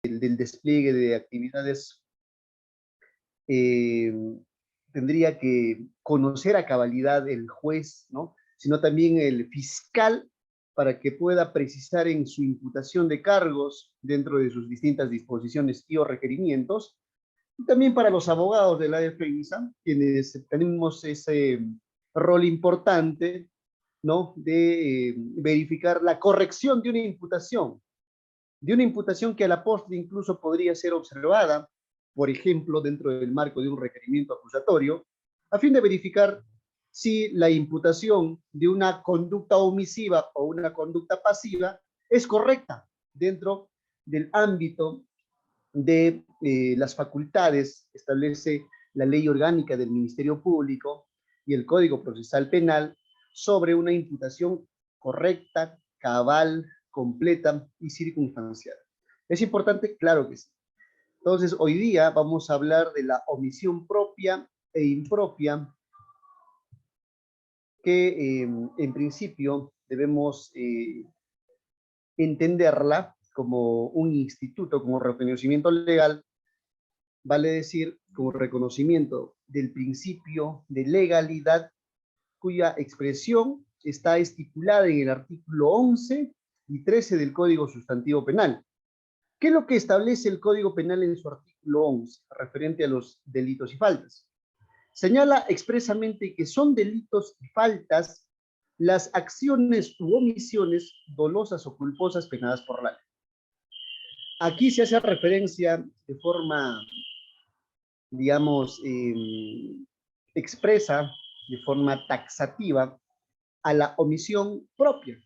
del despliegue de actividades, eh, tendría que conocer a cabalidad el juez, ¿no? Sino también el fiscal, para que pueda precisar en su imputación de cargos dentro de sus distintas disposiciones y o requerimientos. Y también para los abogados de la defensa, quienes tenemos ese rol importante, ¿no? De verificar la corrección de una imputación que a la postre incluso podría ser observada, por ejemplo, dentro del marco de un requerimiento acusatorio, a fin de verificar si la imputación de una conducta omisiva o una conducta pasiva es correcta dentro del ámbito de las facultades que establece la ley orgánica del Ministerio Público y el Código Procesal Penal sobre una imputación correcta, cabal, completa y circunstancial. ¿Es importante? Claro que sí. Entonces, hoy día vamos a hablar de la omisión propia e impropia que en principio debemos entenderla como un instituto, como reconocimiento legal, vale decir, como reconocimiento del principio de legalidad, cuya expresión está estipulada en el artículo 11 y 13 del Código Sustantivo Penal. ¿Qué es lo que establece el Código Penal en su artículo 11, referente a los delitos y faltas? Señala expresamente que son delitos y faltas las acciones u omisiones dolosas o culposas penadas por la ley. Aquí se hace referencia de forma, digamos, expresa, de forma taxativa, a la omisión propia.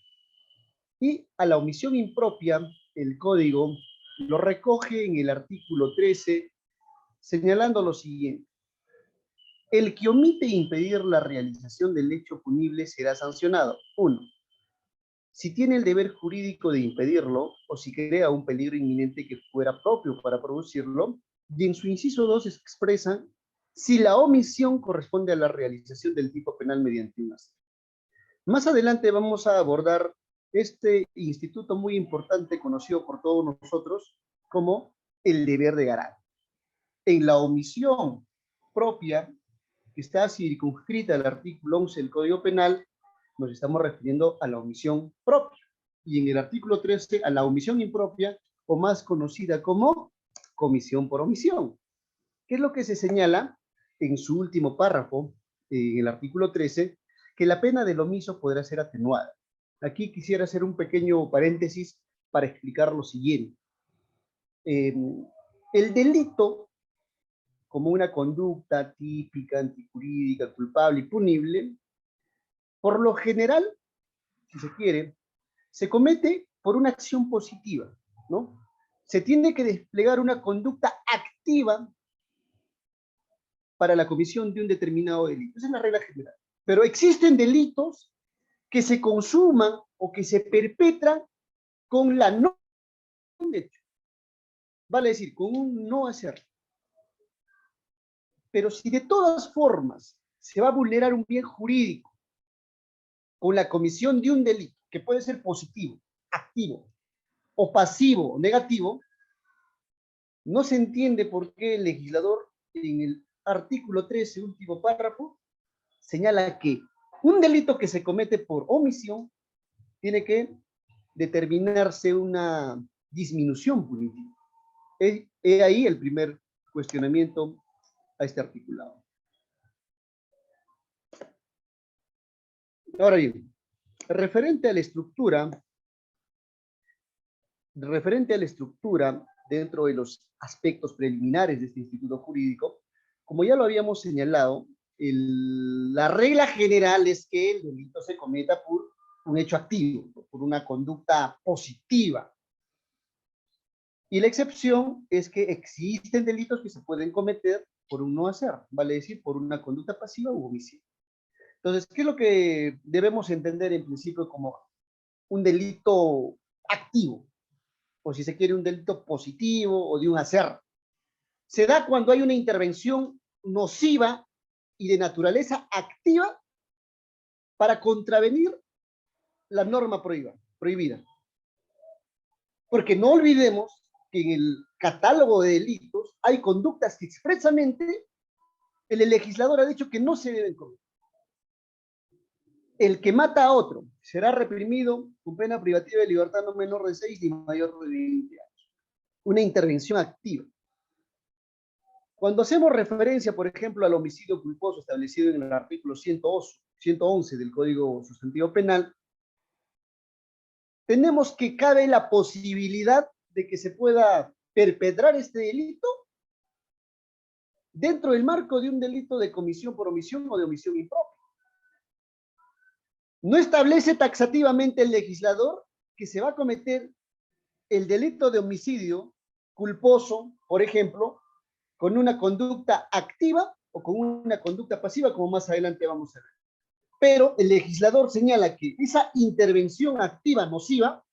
Y a la omisión impropia, el código lo recoge en el artículo 13, señalando lo siguiente: el que omite impedir la realización del hecho punible será sancionado. 1. Si tiene el deber jurídico de impedirlo, o si crea un peligro inminente que fuera propio para producirlo. Y en su inciso 2 expresa si la omisión corresponde a la realización del tipo penal mediante un acto. Más adelante vamos a abordar este instituto muy importante, conocido por todos nosotros como el deber de garante. En la omisión propia, que está circunscrita al artículo 11 del Código Penal, nos estamos refiriendo a la omisión propia. Y en el artículo 13, a la omisión impropia, o más conocida como comisión por omisión. ¿Qué es lo que se señala en su último párrafo, en el artículo 13? Que la pena del omiso podrá ser atenuada. Aquí quisiera hacer un pequeño paréntesis para explicar lo siguiente. El delito, como una conducta típica, antijurídica, culpable y punible, por lo general, si se quiere, se comete por una acción positiva, ¿no? Se tiene que desplegar una conducta activa para la comisión de un determinado delito. Esa es la regla general. Pero existen delitos que se consuman o que se perpetran con la no hecho. Vale decir, con un no hacer. Pero si de todas formas se va a vulnerar un bien jurídico con la comisión de un delito, que puede ser positivo, activo, o pasivo, o negativo, no se entiende por qué el legislador en el artículo 13, último párrafo, señala que un delito que se comete por omisión tiene que determinarse una disminución punitiva. He ahí el primer cuestionamiento a este articulado. Ahora bien, referente a la estructura dentro de los aspectos preliminares de este instituto jurídico, como ya lo habíamos señalado, la regla general es que el delito se cometa por un hecho activo, por una conducta positiva. Y la excepción es que existen delitos que se pueden cometer por un no hacer, vale decir, por una conducta pasiva u omisiva. Entonces, ¿qué es lo que debemos entender en principio como un delito activo? O si se quiere, un delito positivo o de un hacer. Se da cuando hay una intervención nociva y de naturaleza activa para contravenir la norma prohibida. Porque no olvidemos que en el catálogo de delitos hay conductas que expresamente el legislador ha dicho que no se deben cometer. El que mata a otro será reprimido con pena privativa de libertad no menor de 6 ni mayor de 20 años. Una intervención activa. Cuando hacemos referencia, por ejemplo, al homicidio culposo establecido en el artículo 111 del Código Sustantivo Penal, tenemos que cabe la posibilidad de que se pueda perpetrar este delito dentro del marco de un delito de comisión por omisión o de omisión impropia. No establece taxativamente el legislador que se va a cometer el delito de homicidio culposo, por ejemplo, con una conducta activa o con una conducta pasiva, como más adelante vamos a ver. Pero el legislador señala que esa intervención activa nociva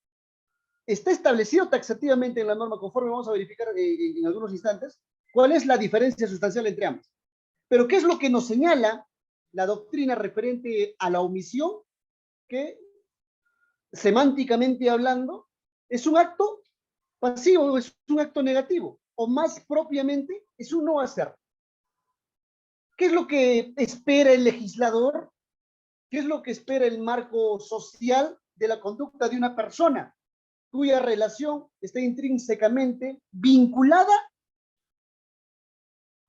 está establecido taxativamente en la norma, conforme vamos a verificar en algunos instantes, cuál es la diferencia sustancial entre ambas. Pero ¿qué es lo que nos señala la doctrina referente a la omisión? Que semánticamente hablando es un acto pasivo, es un acto negativo, o más propiamente es un no hacer. ¿Qué es lo que espera el legislador? ¿Qué es lo que espera el marco social de la conducta de una persona cuya relación está intrínsecamente vinculada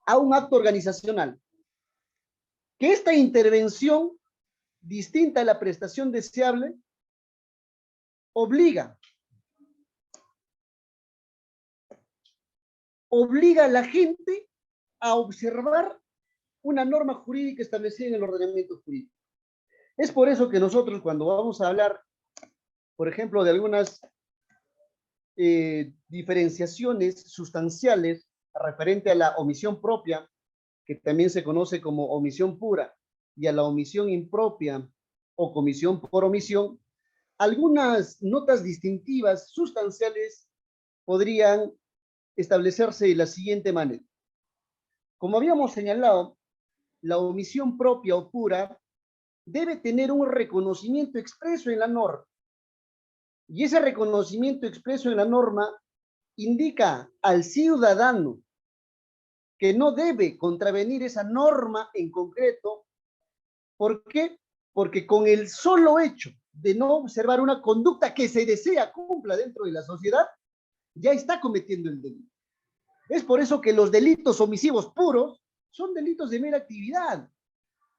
a un acto organizacional? Que esta intervención, distinta a la prestación deseable, obliga a la gente a observar una norma jurídica establecida en el ordenamiento jurídico. Es por eso que nosotros, cuando vamos a hablar, por ejemplo, de algunas diferenciaciones sustanciales referente a la omisión propia, que también se conoce como omisión pura, y a la omisión impropia o comisión por omisión, algunas notas distintivas sustanciales podrían establecerse de la siguiente manera. Como habíamos señalado, la omisión propia o pura debe tener un reconocimiento expreso en la norma. Y ese reconocimiento expreso en la norma indica al ciudadano que no debe contravenir esa norma en concreto. ¿Por qué? Porque con el solo hecho de no observar una conducta que se desea cumpla dentro de la sociedad, ya está cometiendo el delito. Es por eso que los delitos omisivos puros son delitos de mera actividad,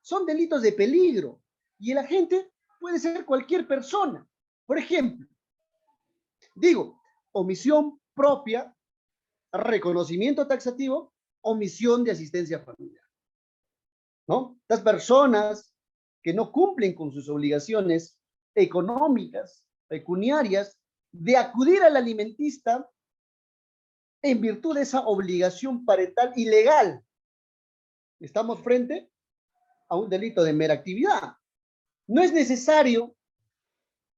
son delitos de peligro, y el agente puede ser cualquier persona. Por ejemplo, digo, omisión propia, reconocimiento taxativo, omisión de asistencia familiar, ¿no? Las personas que no cumplen con sus obligaciones económicas, pecuniarias, de acudir al alimentista en virtud de esa obligación parental ilegal. Estamos frente a un delito de mera actividad. No es necesario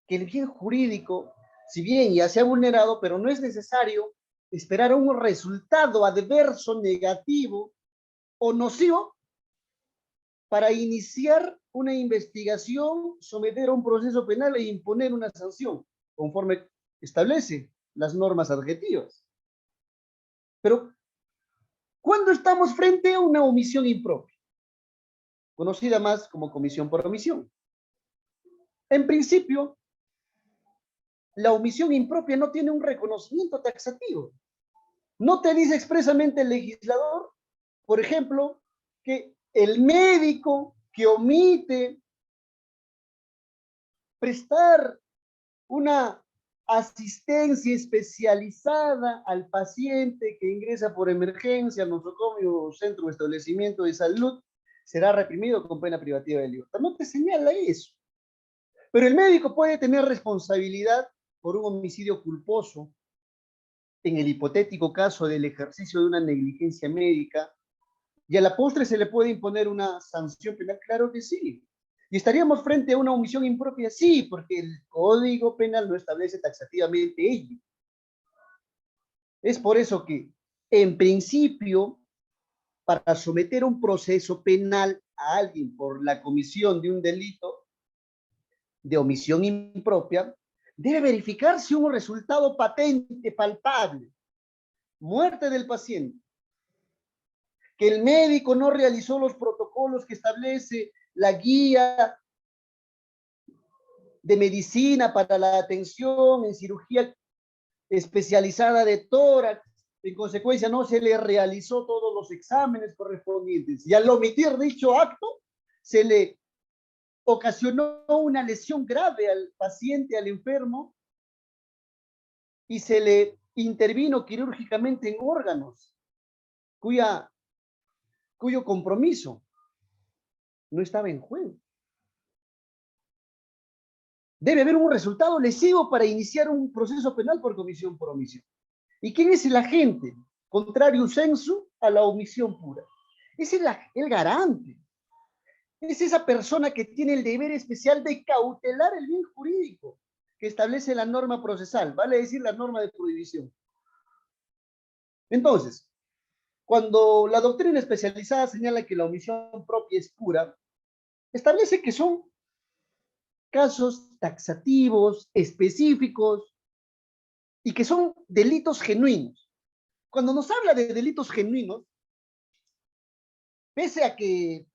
que el bien jurídico, si bien ya se ha vulnerado, pero no es necesario esperar a un resultado adverso, negativo o nocivo para iniciar una investigación, someter a un proceso penal e imponer una sanción, conforme establece las normas adjetivas. Pero, ¿cuándo estamos frente a una omisión impropia? Conocida más como comisión por omisión. En principio, la omisión impropia no tiene un reconocimiento taxativo. No te dice expresamente el legislador, por ejemplo, que el médico que omite prestar una asistencia especializada al paciente que ingresa por emergencia al nosocomio, centro o establecimiento de salud, será reprimido con pena privativa de libertad. No te señala eso. Pero el médico puede tener responsabilidad por un homicidio culposo en el hipotético caso del ejercicio de una negligencia médica, y a la postre se le puede imponer una sanción penal. Claro que sí. ¿Y estaríamos frente a una omisión impropia? Sí, porque el Código Penal no establece taxativamente ello. Es por eso que, en principio, para someter un proceso penal a alguien por la comisión de un delito de omisión impropia, debe verificarse un resultado patente, palpable. muerte del paciente, que el médico no realizó los protocolos que establece la guía de medicina para la atención en cirugía especializada de tórax, en consecuencia no se le realizó todos los exámenes correspondientes, y al omitir dicho acto, se le ocasionó una lesión grave al paciente, al enfermo, y se le intervino quirúrgicamente en órganos cuyo compromiso no estaba en juego. Debe haber un resultado lesivo para iniciar un proceso penal por comisión por omisión. ¿Y quién es el agente contrario sensu a la omisión pura? Es el garante. Es esa persona que tiene el deber especial de cautelar el bien jurídico que establece la norma procesal, vale decir la norma de prohibición. Entonces, cuando la doctrina especializada señala que la omisión propia es pura, establece que son casos taxativos, específicos, y que son delitos genuinos. Cuando nos habla de delitos genuinos, pese a que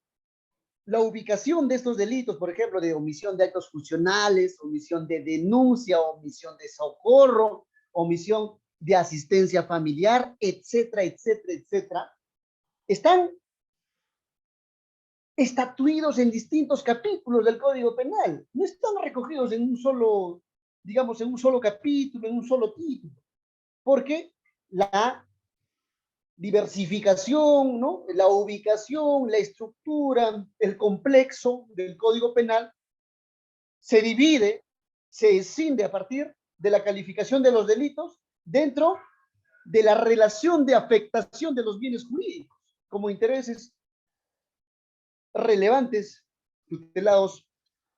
la ubicación de estos delitos, por ejemplo, de omisión de actos funcionales, omisión de denuncia, omisión de socorro, omisión de asistencia familiar, etcétera, etcétera, etcétera, están estatuidos en distintos capítulos del Código Penal. No están recogidos en un solo, digamos, en un solo capítulo, en un solo título, porque la diversificación, ¿no? La ubicación, la estructura, el complexo del Código Penal se divide, se escinde a partir de la calificación de los delitos dentro de la relación de afectación de los bienes jurídicos como intereses relevantes tutelados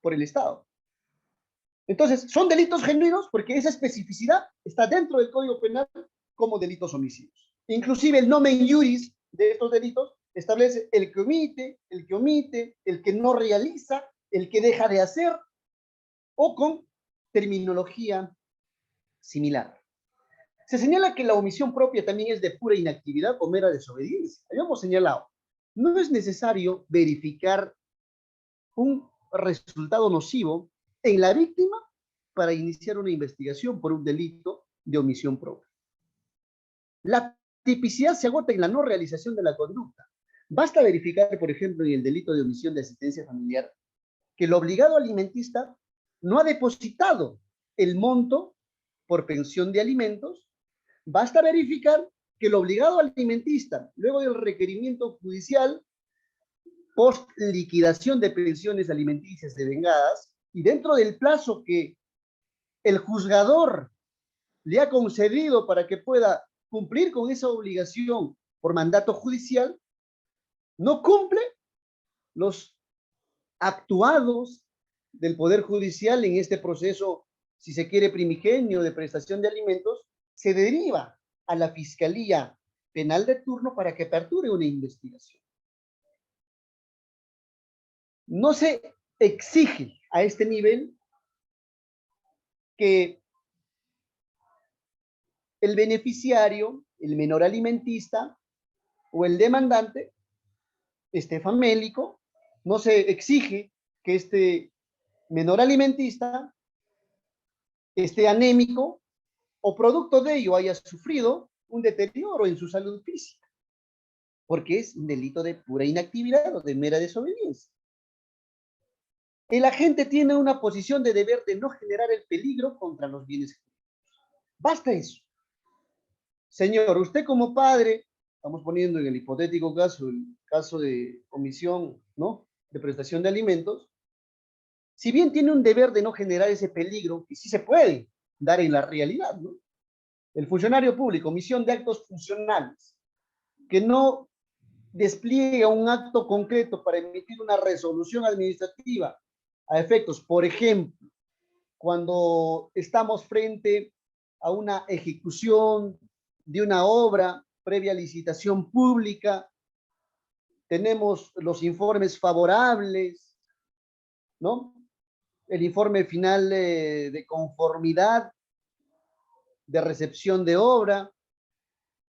por el Estado. Entonces, son delitos genuinos porque esa especificidad está dentro del Código Penal como delitos homicidios. Inclusive el nomen iuris de estos delitos establece el que omite, el que no realiza, el que deja de hacer, o con terminología similar. Se señala que la omisión propia también es de pura inactividad o mera desobediencia. Habíamos señalado, no es necesario verificar un resultado nocivo en la víctima para iniciar una investigación por un delito de omisión propia. La tipicidad se agota en la no realización de la conducta. Basta verificar, por ejemplo, en el delito de omisión de asistencia familiar, que el obligado alimentista no ha depositado el monto por pensión de alimentos. Basta verificar que el obligado alimentista, luego del requerimiento judicial, post liquidación de pensiones alimenticias devengadas, y dentro del plazo que el juzgador le ha concedido para que pueda cumplir con esa obligación por mandato judicial, no cumple los actuados del Poder Judicial en este proceso, si se quiere, primigenio de prestación de alimentos, se deriva a la Fiscalía Penal de turno para que aperture una investigación. No se exige a este nivel que el beneficiario, el menor alimentista o el demandante esté famélico. No se exige que este menor alimentista esté anémico o producto de ello haya sufrido un deterioro en su salud física, porque es un delito de pura inactividad o de mera desobediencia. El agente tiene una posición de deber de no generar el peligro contra los bienes jurídicos. Basta eso. Señor, usted como padre, estamos poniendo en el hipotético caso, el caso de omisión, ¿no?, de prestación de alimentos, si bien tiene un deber de no generar ese peligro, que sí se puede dar en la realidad, ¿no? El funcionario público, omisión de actos funcionales, que no despliega un acto concreto para emitir una resolución administrativa a efectos, por ejemplo, cuando estamos frente a una ejecución de una obra previa licitación pública, tenemos los informes favorables, ¿no? El informe final de conformidad de recepción de obra,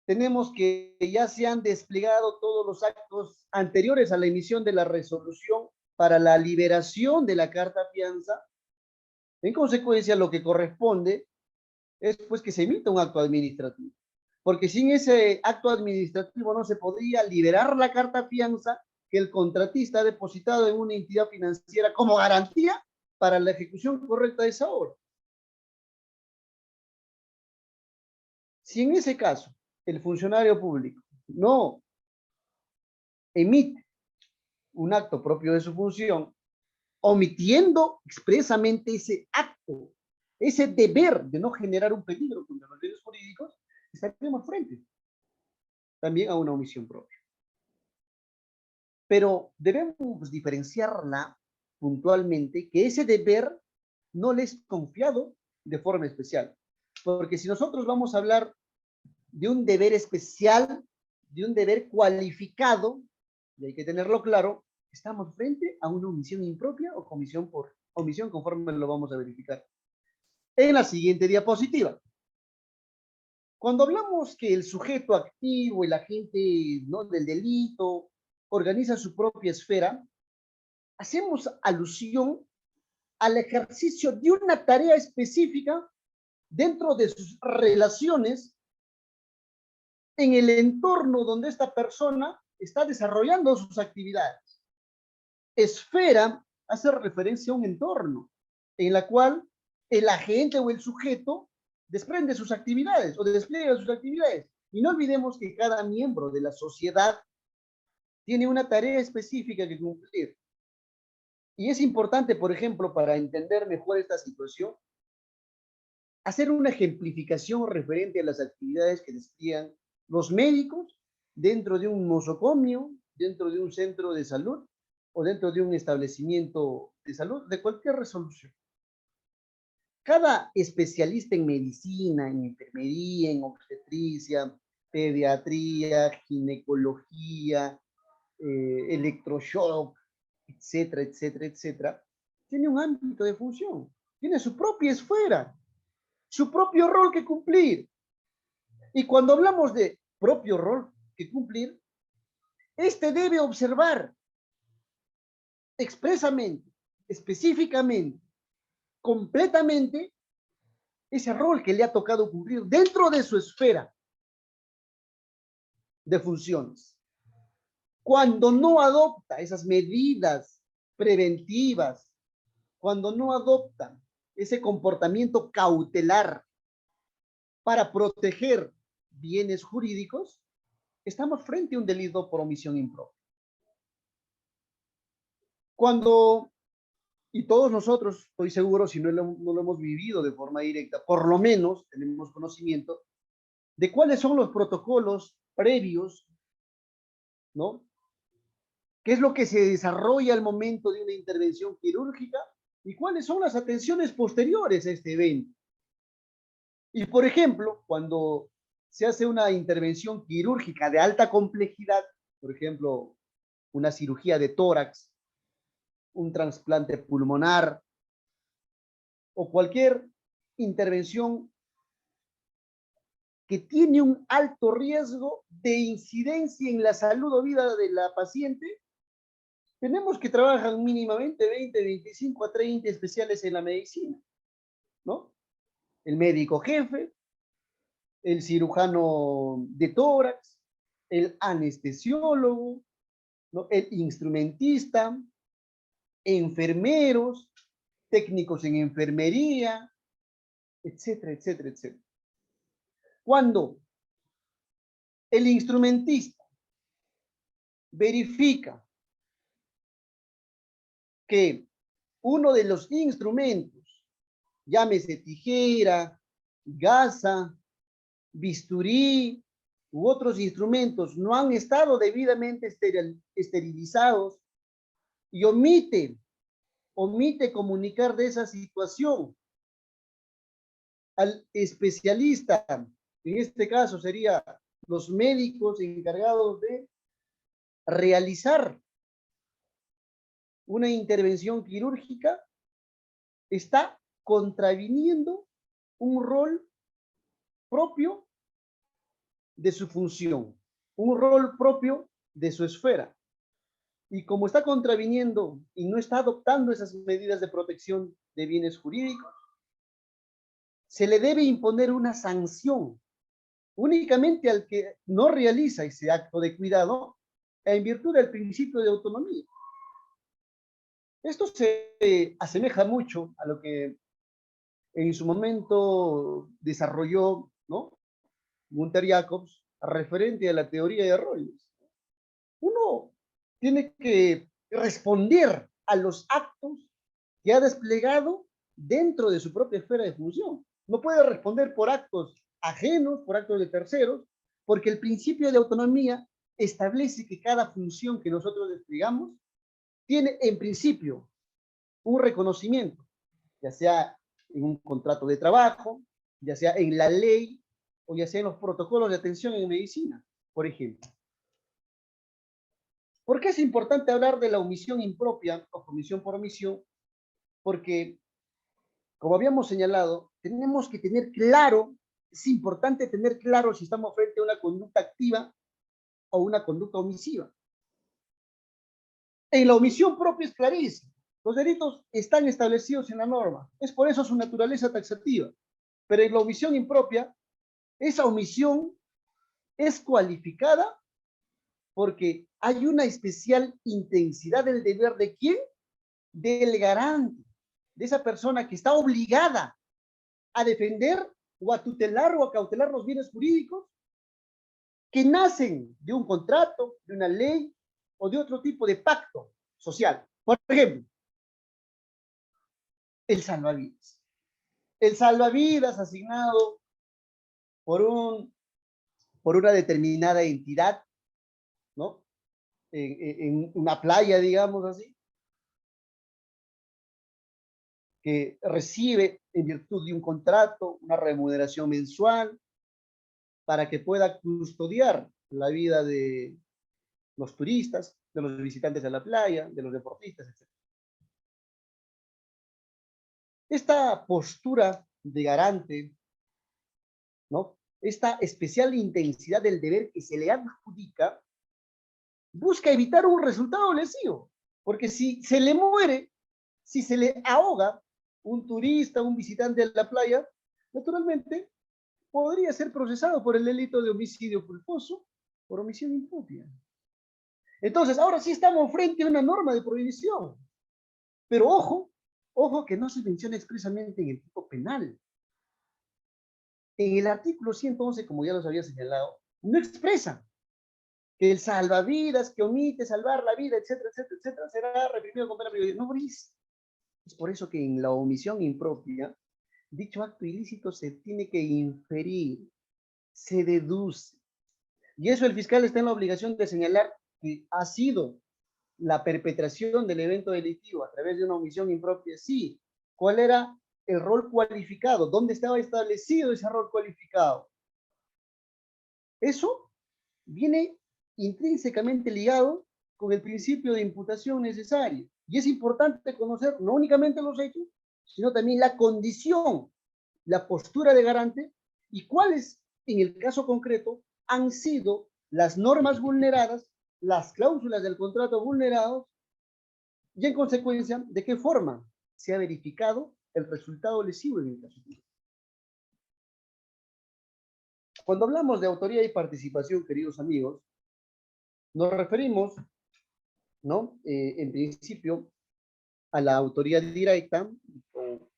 tenemos que ya se han desplegado todos los actos anteriores a la emisión de la resolución para la liberación de la carta fianza. En consecuencia, lo que corresponde es pues que se emita un acto administrativo, porque sin ese acto administrativo no se podría liberar la carta fianza que el contratista ha depositado en una entidad financiera como garantía para la ejecución correcta de esa obra. Si en ese caso el funcionario público no emite un acto propio de su función, omitiendo expresamente ese acto, ese deber de no generar un peligro contra los bienes jurídicos, estaremos frente también a una omisión propia. Pero debemos diferenciarla puntualmente, que ese deber no le es confiado de forma especial. Porque si nosotros vamos a hablar de un deber especial, de un deber cualificado, y hay que tenerlo claro, estamos frente a una omisión impropia o comisión por omisión, conforme lo vamos a verificar en la siguiente diapositiva. Cuando hablamos que el sujeto activo, el agente, ¿no?, del delito, organiza su propia esfera, hacemos alusión al ejercicio de una tarea específica dentro de sus relaciones en el entorno donde esta persona está desarrollando sus actividades. Esfera hace referencia a un entorno en la cual el agente o el sujeto desprende sus actividades o despliega sus actividades. Y no olvidemos que cada miembro de la sociedad tiene una tarea específica que cumplir. Y es importante, por ejemplo, para entender mejor esta situación, hacer una ejemplificación referente a las actividades que despliegan los médicos dentro de un nosocomio, dentro de un centro de salud o dentro de un establecimiento de salud, de cualquier resolución. Cada especialista en medicina, en enfermería, en obstetricia, pediatría, ginecología, electroshock, etcétera, etcétera, etcétera, tiene un ámbito de función, tiene su propia esfera, su propio rol que cumplir. Y cuando hablamos de propio rol que cumplir, este debe observar expresamente, específicamente, completamente ese rol que le ha tocado cumplir dentro de su esfera de funciones. Cuando no adopta esas medidas preventivas, cuando no adopta ese comportamiento cautelar para proteger bienes jurídicos, estamos frente a un delito por omisión impropia. Cuando, y todos nosotros, estoy seguro, si no lo hemos vivido de forma directa, por lo menos tenemos conocimiento de cuáles son los protocolos previos, ¿no? ¿Qué es lo que se desarrolla al momento de una intervención quirúrgica? ¿Y cuáles son las atenciones posteriores a este evento? Y, por ejemplo, cuando se hace una intervención quirúrgica de alta complejidad, por ejemplo, una cirugía de tórax, un trasplante pulmonar o cualquier intervención que tiene un alto riesgo de incidencia en la salud o vida de la paciente, tenemos que trabajar mínimamente 20, 25 a 30 especiales en la medicina, ¿no? El médico jefe, el cirujano de tórax, el anestesiólogo, ¿no?, el instrumentista, enfermeros, técnicos en enfermería, etcétera, etcétera, etcétera. Cuando el instrumentista verifica que uno de los instrumentos, llámese tijera, gasa, bisturí u otros instrumentos, no han estado debidamente esterilizados y omite comunicar de esa situación al especialista, en este caso sería los médicos encargados de realizar una intervención quirúrgica, está contraviniendo un rol propio de su función, un rol propio de su esfera. Y como está contraviniendo y no está adoptando esas medidas de protección de bienes jurídicos, se le debe imponer una sanción únicamente al que no realiza ese acto de cuidado en virtud del principio de autonomía. Esto se asemeja mucho a lo que en su momento desarrolló, ¿no?, Gunther Jacobs referente a la teoría de roles. Uno tiene que responder a los actos que ha desplegado dentro de su propia esfera de función. No puede responder por actos ajenos, por actos de terceros, porque el principio de autonomía establece que cada función que nosotros desplegamos tiene en principio un reconocimiento, ya sea en un contrato de trabajo, ya sea en la ley o ya sea en los protocolos de atención en medicina, por ejemplo. ¿Por qué es importante hablar de la omisión impropia o comisión por omisión? Porque, como habíamos señalado, tenemos que tener claro, es importante tener claro si estamos frente a una conducta activa o una conducta omisiva. En la omisión propia es clarísimo. Los delitos están establecidos en la norma. Es por eso su naturaleza taxativa. Pero en la omisión impropia, esa omisión es cualificada porque hay una especial intensidad del deber de quién, del garante, de esa persona que está obligada a defender o a tutelar o a cautelar los bienes jurídicos que nacen de un contrato, de una ley o de otro tipo de pacto social. Por ejemplo, el salvavidas. El salvavidas asignado por, por una determinada entidad, ¿no?, en una playa, digamos así, que recibe en virtud de un contrato una remuneración mensual para que pueda custodiar la vida de los turistas, de los visitantes a la playa, de los deportistas, etc. Esta postura de garante, ¿no?, esta especial intensidad del deber que se le adjudica, busca evitar un resultado lesivo, porque si se le muere, si se le ahoga un turista, un visitante de la playa, naturalmente podría ser procesado por el delito de homicidio culposo por omisión impropia. Entonces, ahora sí estamos frente a una norma de prohibición. Pero ojo, ojo que no se menciona expresamente en el tipo penal. En el artículo 111, como ya los había señalado, no expresa que el salvavidas que omite salvar la vida, etcétera, etcétera, etcétera, será reprimido con pena privativa. No, es por eso que en la omisión impropia, dicho acto ilícito se tiene que inferir, se deduce. Y eso el fiscal está en la obligación de señalar que ha sido la perpetración del evento delictivo a través de una omisión impropia. Sí, ¿cuál era el rol cualificado? ¿Dónde estaba establecido ese rol cualificado? Eso viene intrínsecamente ligado con el principio de imputación necesaria. Y es importante conocer no únicamente los hechos, sino también la condición, la postura de garante y cuáles, en el caso concreto, han sido las normas vulneradas, las cláusulas del contrato vulnerados y, en consecuencia, de qué forma se ha verificado el resultado lesivo en el caso. Cuando hablamos de autoría y participación, queridos amigos, nos referimos, ¿no?, en principio, a la autoría directa o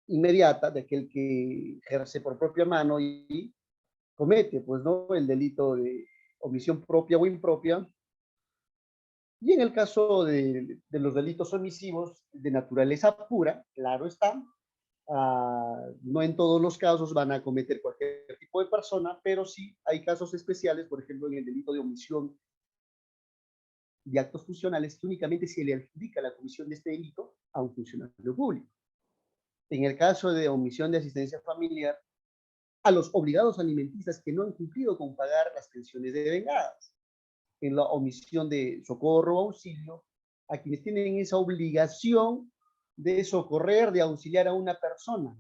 inmediata de aquel que ejerce por propia mano y comete, pues, ¿no?, el delito de omisión propia o impropia. Y en el caso de los delitos omisivos de naturaleza pura, claro está, no en todos los casos van a cometer cualquier tipo de persona, pero sí hay casos especiales, por ejemplo, en el delito de omisión de actos funcionales, que únicamente se le adjudica la comisión de este delito a un funcionario público. En el caso de omisión de asistencia familiar, a los obligados alimentistas que no han cumplido con pagar las pensiones devengadas. En la omisión de socorro o auxilio, a quienes tienen esa obligación de socorrer, de auxiliar a una persona,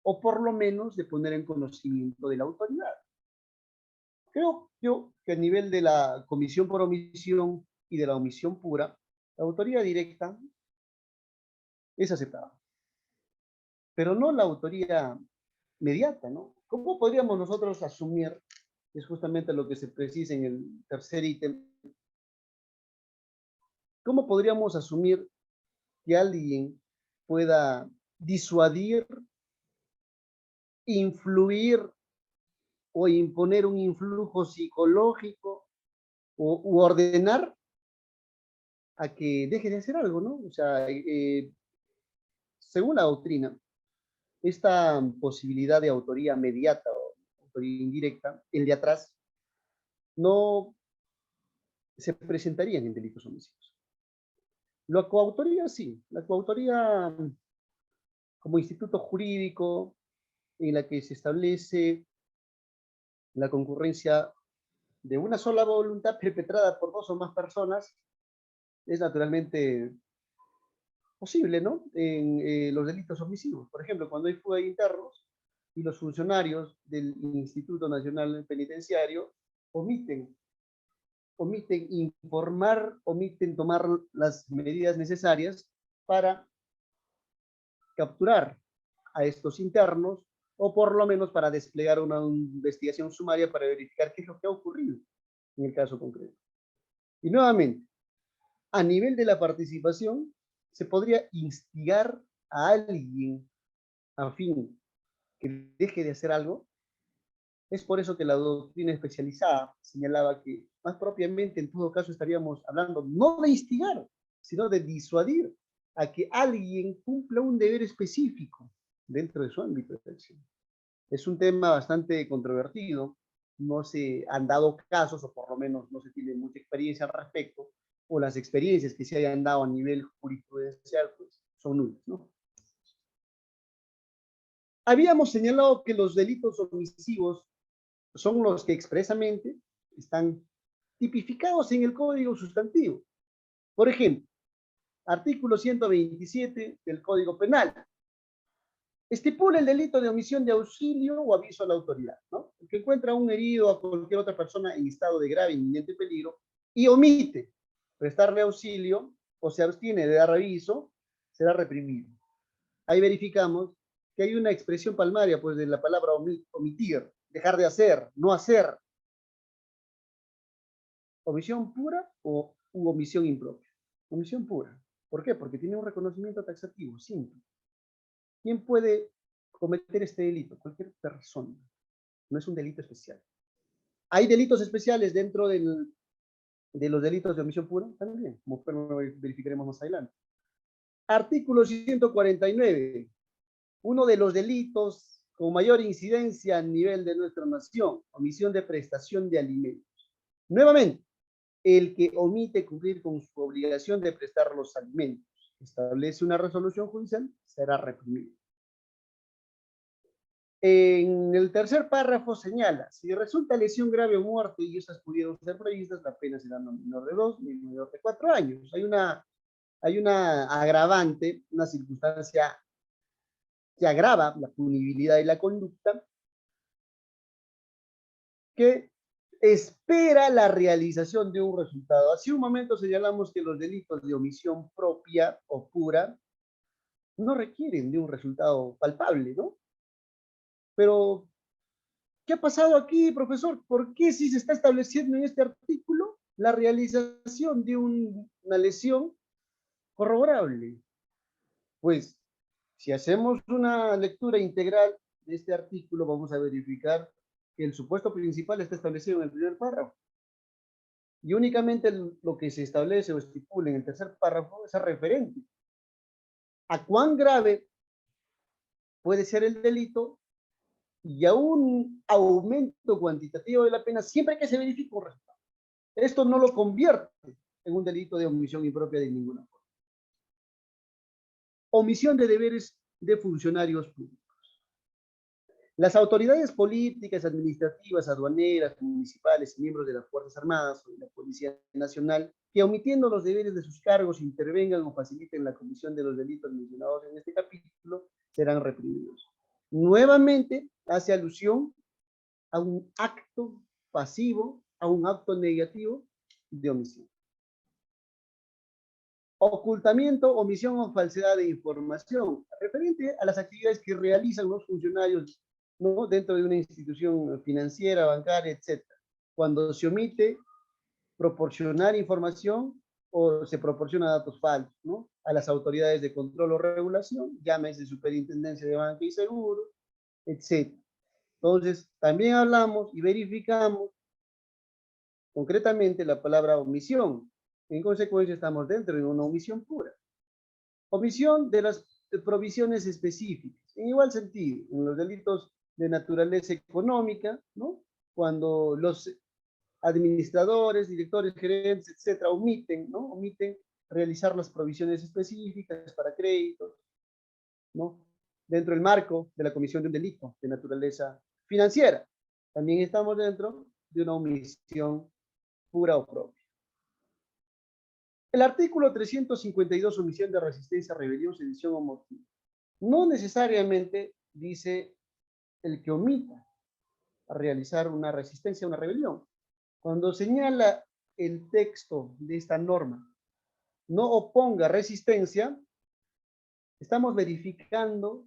o por lo menos de poner en conocimiento de la autoridad. Creo yo que a nivel de la comisión por omisión y de la omisión pura, la autoría directa es aceptada, pero no la autoría mediata, ¿no? ¿Cómo podríamos nosotros asumir, es justamente lo que se precisa en el tercer ítem, cómo podríamos asumir que alguien pueda disuadir, influir o imponer un influjo psicológico u ordenar a que deje de hacer algo, ¿no? O sea, según la doctrina, esta posibilidad de autoría mediata o autoría indirecta, el de atrás, no se presentarían en delitos homicidios. La coautoría sí, la coautoría como instituto jurídico en la que se establece la concurrencia de una sola voluntad perpetrada por dos o más personas, es naturalmente posible, ¿no? En los delitos homicidios. Por ejemplo, cuando hay fuga de internos y los funcionarios del Instituto Nacional Penitenciario omiten, omiten informar, omiten tomar las medidas necesarias para capturar a estos internos o por lo menos para desplegar una investigación sumaria para verificar qué es lo que ha ocurrido en el caso concreto. Y nuevamente, a nivel de la participación, se podría instigar a alguien a fin que deje de hacer algo. Es por eso que la doctrina especializada señalaba que más propiamente en todo caso estaríamos hablando no de instigar, sino de disuadir a que alguien cumpla un deber específico dentro de su ámbito de acción. Es un tema bastante controvertido, no se han dado casos, o por lo menos no se tiene mucha experiencia al respecto, o las experiencias que se hayan dado a nivel jurisprudencial pues, son nulas, ¿no? Habíamos señalado que los delitos omisivos son los que expresamente están tipificados en el Código Sustantivo. Por ejemplo, artículo 127 del Código Penal estipula el delito de omisión de auxilio o aviso a la autoridad, ¿no? El que encuentra a un herido o a cualquier otra persona en estado de grave e inminente peligro y omite prestarle auxilio o se abstiene de dar aviso, será reprimido. Ahí verificamos que hay una expresión palmaria, pues, de la palabra omitir, dejar de hacer, no hacer. ¿Omisión pura o omisión impropia? Omisión pura. ¿Por qué? Porque tiene un reconocimiento taxativo, simple. ¿Quién puede cometer este delito? Cualquier persona. No es un delito especial. ¿Hay delitos especiales dentro de los delitos de omisión pura? También, como verificaremos más adelante. Artículo 149. Uno de los delitos con mayor incidencia a nivel de nuestra nación, omisión de prestación de alimentos. Nuevamente, el que omite cumplir con su obligación de prestar los alimentos, establece una resolución judicial, será reprimido. En el tercer párrafo señala, si resulta lesión grave o muerte y esas pudieron ser previstas, la pena será no menor de 2 ni menor de 4 años. Hay una agravante, una circunstancia que agrava la punibilidad de la conducta, que espera la realización de un resultado. Hace un momento señalamos que los delitos de omisión propia o pura no requieren de un resultado palpable, ¿no? Pero, ¿qué ha pasado aquí, profesor? ¿Por qué si se está estableciendo en este artículo la realización de una lesión corroborable? Pues, si hacemos una lectura integral de este artículo, vamos a verificar que el supuesto principal está establecido en el primer párrafo. Y únicamente lo que se establece o estipula en el tercer párrafo es referente a cuán grave puede ser el delito y a un aumento cuantitativo de la pena siempre que se verifique un resultado. Esto no lo convierte en un delito de omisión impropia de ninguna forma. Omisión de deberes de funcionarios públicos. Las autoridades políticas, administrativas, aduaneras, municipales y miembros de las Fuerzas Armadas o de la Policía Nacional que omitiendo los deberes de sus cargos intervengan o faciliten la comisión de los delitos mencionados en este capítulo serán reprimidos. Nuevamente hace alusión a un acto pasivo a un acto negativo de omisión. Ocultamiento, omisión o falsedad de información, referente a las actividades que realizan los funcionarios, ¿no?, dentro de una institución financiera, bancaria, etc. Cuando se omite proporcionar información o se proporciona datos falsos, ¿no?, a las autoridades de control o regulación, llámese Superintendencia de Banca y Seguro, etc. Entonces, también hablamos y verificamos concretamente la palabra omisión. En consecuencia, estamos dentro de una omisión pura. Omisión de las provisiones específicas. En igual sentido, en los delitos de naturaleza económica, ¿no?, cuando los administradores, directores, gerentes, etcétera, omiten, ¿no?, omiten realizar las provisiones específicas para créditos, ¿no?, dentro del marco de la comisión de un delito de naturaleza financiera. También estamos dentro de una omisión pura o propia. El artículo 352, omisión de resistencia, rebelión, sedición o motín. No necesariamente dice el que omita a realizar una resistencia, una rebelión. Cuando señala el texto de esta norma, no oponga resistencia, estamos verificando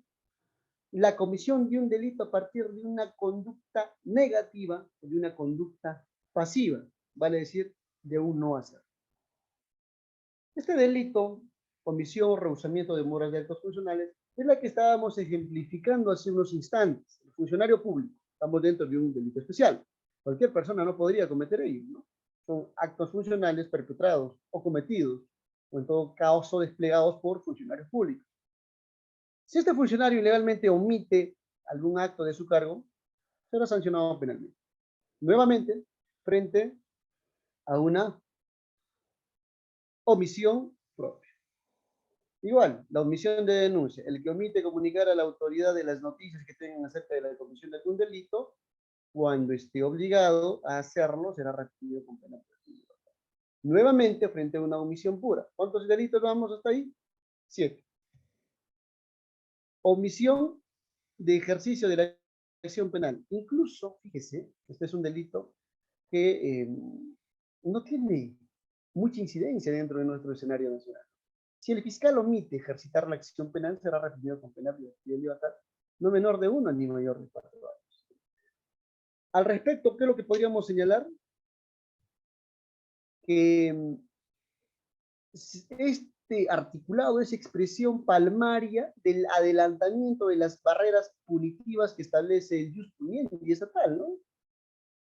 la comisión de un delito a partir de una conducta negativa o de una conducta pasiva, vale decir, de un no hacer. Este delito, omisión o rehusamiento de demoras de actos funcionales, es la que estábamos ejemplificando hace unos instantes. El funcionario público, estamos dentro de un delito especial. Cualquier persona no podría cometer ello, ¿no? Son actos funcionales perpetrados o cometidos, o en todo caso desplegados por funcionarios públicos. Si este funcionario ilegalmente omite algún acto de su cargo, será sancionado penalmente. Nuevamente, frente a una omisión propia. Igual, la omisión de denuncia. El que omite comunicar a la autoridad de las noticias que tengan acerca de la comisión de algún delito, cuando esté obligado a hacerlo, será recibido con pena perpetua. Nuevamente, frente a una omisión pura. ¿Cuántos delitos vamos hasta ahí? 7. Omisión de ejercicio de la acción penal. Incluso, fíjese, este es un delito que no tiene mucha incidencia dentro de nuestro escenario nacional. Si el fiscal omite ejercitar la acción penal, será reprimido con pena de libertad no menor de 1 ni mayor de 4 años. Al respecto, ¿qué es lo que podríamos señalar? Que este articulado es expresión palmaria del adelantamiento de las barreras punitivas que establece el jus puniendi estatal, ¿no?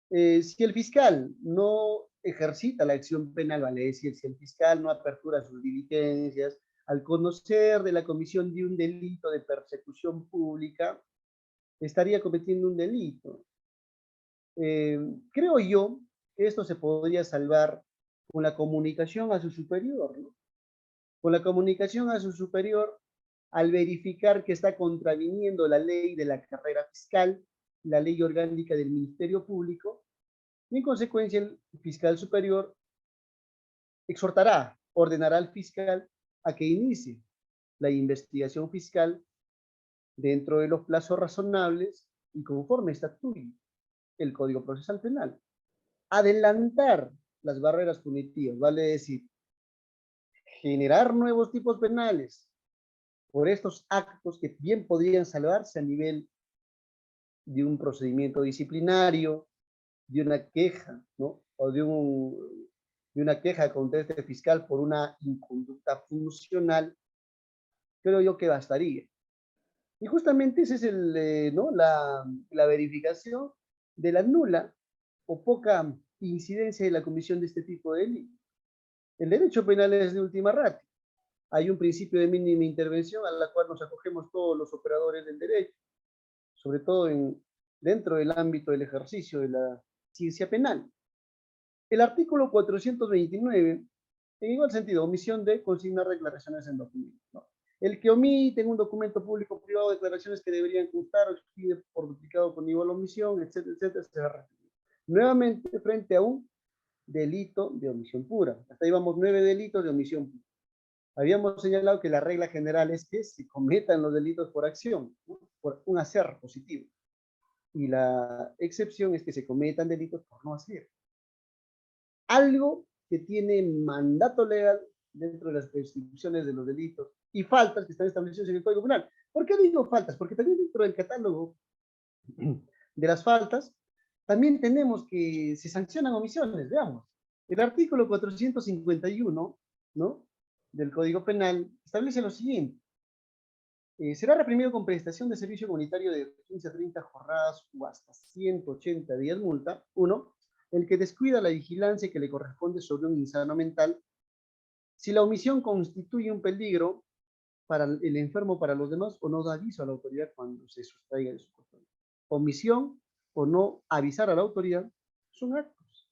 Si el fiscal no ejercita la acción penal, vale decir, si el fiscal no apertura sus diligencias, al conocer de la comisión de un delito de persecución pública, estaría cometiendo un delito. Creo yo que esto se podría salvar con la comunicación a su superior, ¿no? Con la comunicación a su superior, al verificar que está contraviniendo la ley de la carrera fiscal, la ley orgánica del Ministerio Público, y en consecuencia el fiscal superior exhortará, ordenará al fiscal a que inicie la investigación fiscal dentro de los plazos razonables y conforme estatúe el Código Procesal Penal. Adelantar las barreras punitivas, vale decir, generar nuevos tipos penales por estos actos que bien podrían salvarse a nivel de un procedimiento disciplinario, de una queja, ¿no?, o de una queja contra este fiscal por una inconducta funcional, creo yo que bastaría. Y justamente ese es ¿no?, la verificación de la nula o poca incidencia de la comisión de este tipo de delitos. El derecho penal es de última ratio. Hay un principio de mínima intervención a la cual nos acogemos todos los operadores del derecho, sobre todo dentro del ámbito del ejercicio de la ciencia penal. El artículo 429, en igual sentido, omisión de consignar declaraciones en documentos, ¿no? El que omite en un documento público o privado declaraciones que deberían constar o expide por duplicado con igual omisión, etcétera, etcétera, será recibido. Nuevamente, frente a un delito de omisión pura. Hasta ahí vamos 9 delitos de omisión pura. Habíamos señalado que la regla general es que se cometan los delitos por acción, ¿no?, por un hacer positivo. Y la excepción es que se cometan delitos por no hacer algo que tiene mandato legal dentro de las prescripciones de los delitos y faltas que están establecidas en el Código Penal. ¿Por qué digo faltas? Porque también dentro del catálogo de las faltas, también tenemos que se sancionan omisiones, veamos. El artículo 451, ¿no?, del Código Penal establece lo siguiente. Será reprimido con prestación de servicio comunitario de 15 a 30 jornadas o hasta 180 días multa. Uno, el que descuida la vigilancia que le corresponde sobre un insano mental, si la omisión constituye un peligro para el enfermo, para los demás, o no da aviso a la autoridad cuando se sustraiga de su custodia. Omisión o no avisar a la autoridad son actos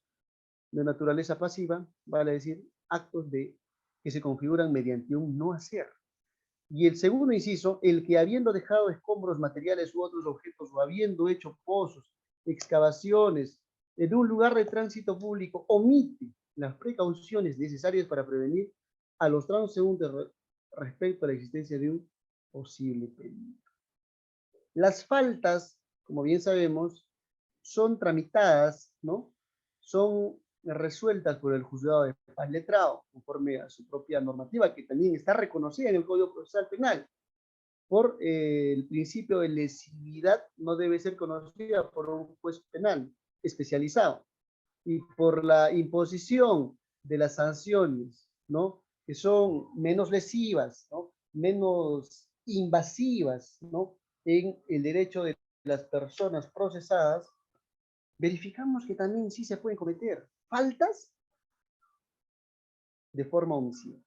de naturaleza pasiva, vale decir, actos que se configuran mediante un no hacer. Y el segundo inciso, el que habiendo dejado escombros materiales u otros objetos o habiendo hecho pozos, excavaciones en un lugar de tránsito público, omite las precauciones necesarias para prevenir a los transeúntes respecto a la existencia de un posible peligro. Las faltas, como bien sabemos, son tramitadas, ¿no? Son resueltas por el juzgado de paz letrado, conforme a su propia normativa, que también está reconocida en el Código Procesal Penal. Por el principio de lesividad no debe ser conocida por un juez penal especializado. Y por la imposición de las sanciones, ¿no?, que son menos lesivas, ¿no?, menos invasivas, ¿no?, en el derecho de las personas procesadas, verificamos que también sí se pueden cometer faltas de forma omisiva.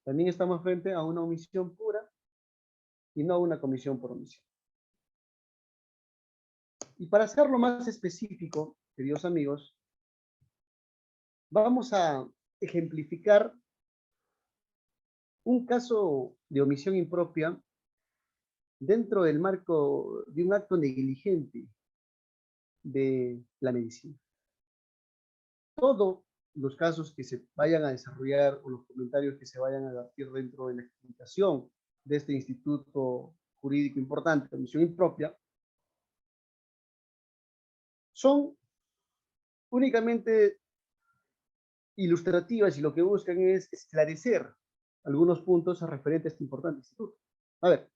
También estamos frente a una omisión pura y no a una comisión por omisión. Y para hacerlo más específico, queridos amigos, vamos a ejemplificar un caso de omisión impropia dentro del marco de un acto negligente de la medicina. Todos los casos que se vayan a desarrollar o los comentarios que se vayan a debatir dentro de la explicación de este instituto jurídico importante, omisión impropia, son únicamente ilustrativas y lo que buscan es esclarecer algunos puntos referentes a este importante instituto. A ver,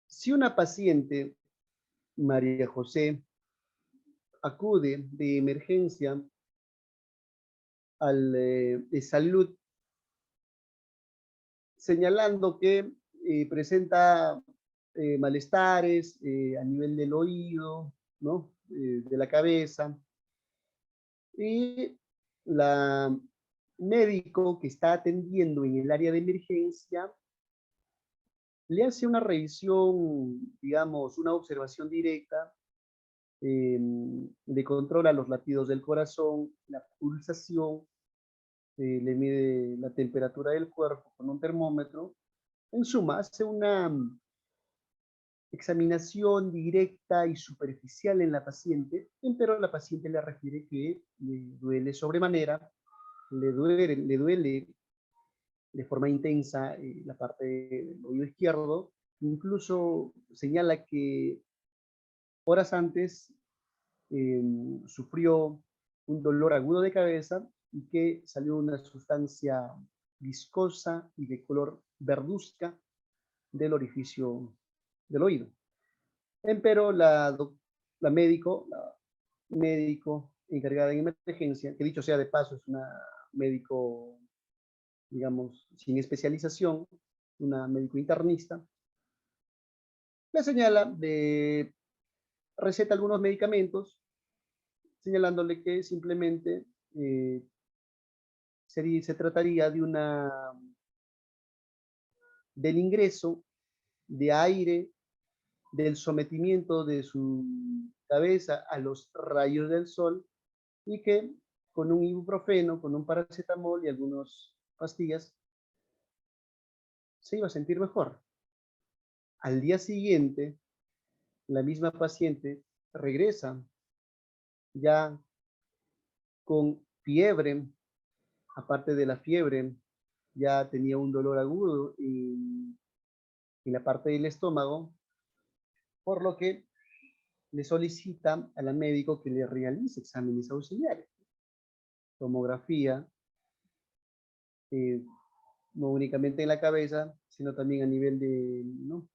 si una paciente, María José, acude de emergencia de salud señalando que presenta malestares a nivel del oído, ¿no?, de la cabeza, y la médico que está atendiendo en el área de emergencia le hace una revisión, digamos, una observación directa, le controla los latidos del corazón, la pulsación, le mide la temperatura del cuerpo con un termómetro. En suma, hace una examinación directa y superficial en la paciente, pero la paciente le refiere que le duele sobremanera, le duele de forma intensa la parte del oído izquierdo. Incluso señala que horas antes sufrió un dolor agudo de cabeza y que salió una sustancia viscosa y de color verduzca del orificio del oído. Empero la médico encargada en emergencia, que dicho sea de paso es una médico, digamos, sin especialización, una médico internista, le señala de receta algunos medicamentos, señalándole que simplemente se trataría del ingreso de aire, del sometimiento de su cabeza a los rayos del sol, y que con un ibuprofeno, con un paracetamol y algunas pastillas se iba a sentir mejor. Al día siguiente, la misma paciente regresa ya con fiebre. Aparte de la fiebre, ya tenía un dolor agudo en la parte del estómago, por lo que le solicita a la médico que le realice exámenes auxiliares, tomografía, eh, no únicamente en la cabeza, sino también a nivel de, ¿no?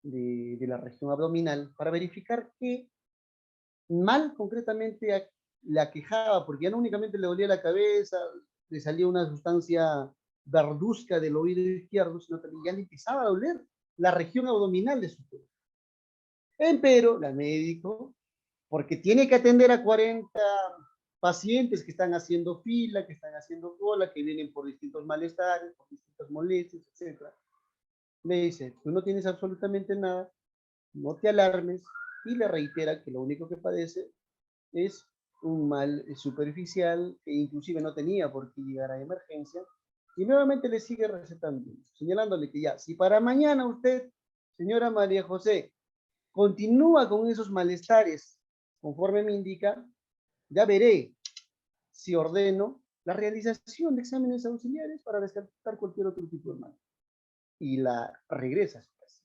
de la región abdominal, para verificar qué mal concretamente le aquejaba, porque ya no únicamente le dolía la cabeza, le salía una sustancia verduzca del oído izquierdo, sino también ya le empezaba a doler la región abdominal de su cuerpo. Empero, la médico, porque tiene que atender a 40 pacientes que están haciendo fila, que están haciendo cola, que vienen por distintos malestares, por distintas molestias, etc. Le dice, tú no tienes absolutamente nada, no te alarmes, y le reitera que lo único que padece es un mal superficial que inclusive no tenía por qué llegar a emergencia, y nuevamente le sigue recetando, señalándole que ya, si para mañana usted, señora María José, continúa con esos malestares conforme me indica, ya veré si ordeno la realización de exámenes auxiliares para descartar cualquier otro tipo de mal. Y la regresa a su casa.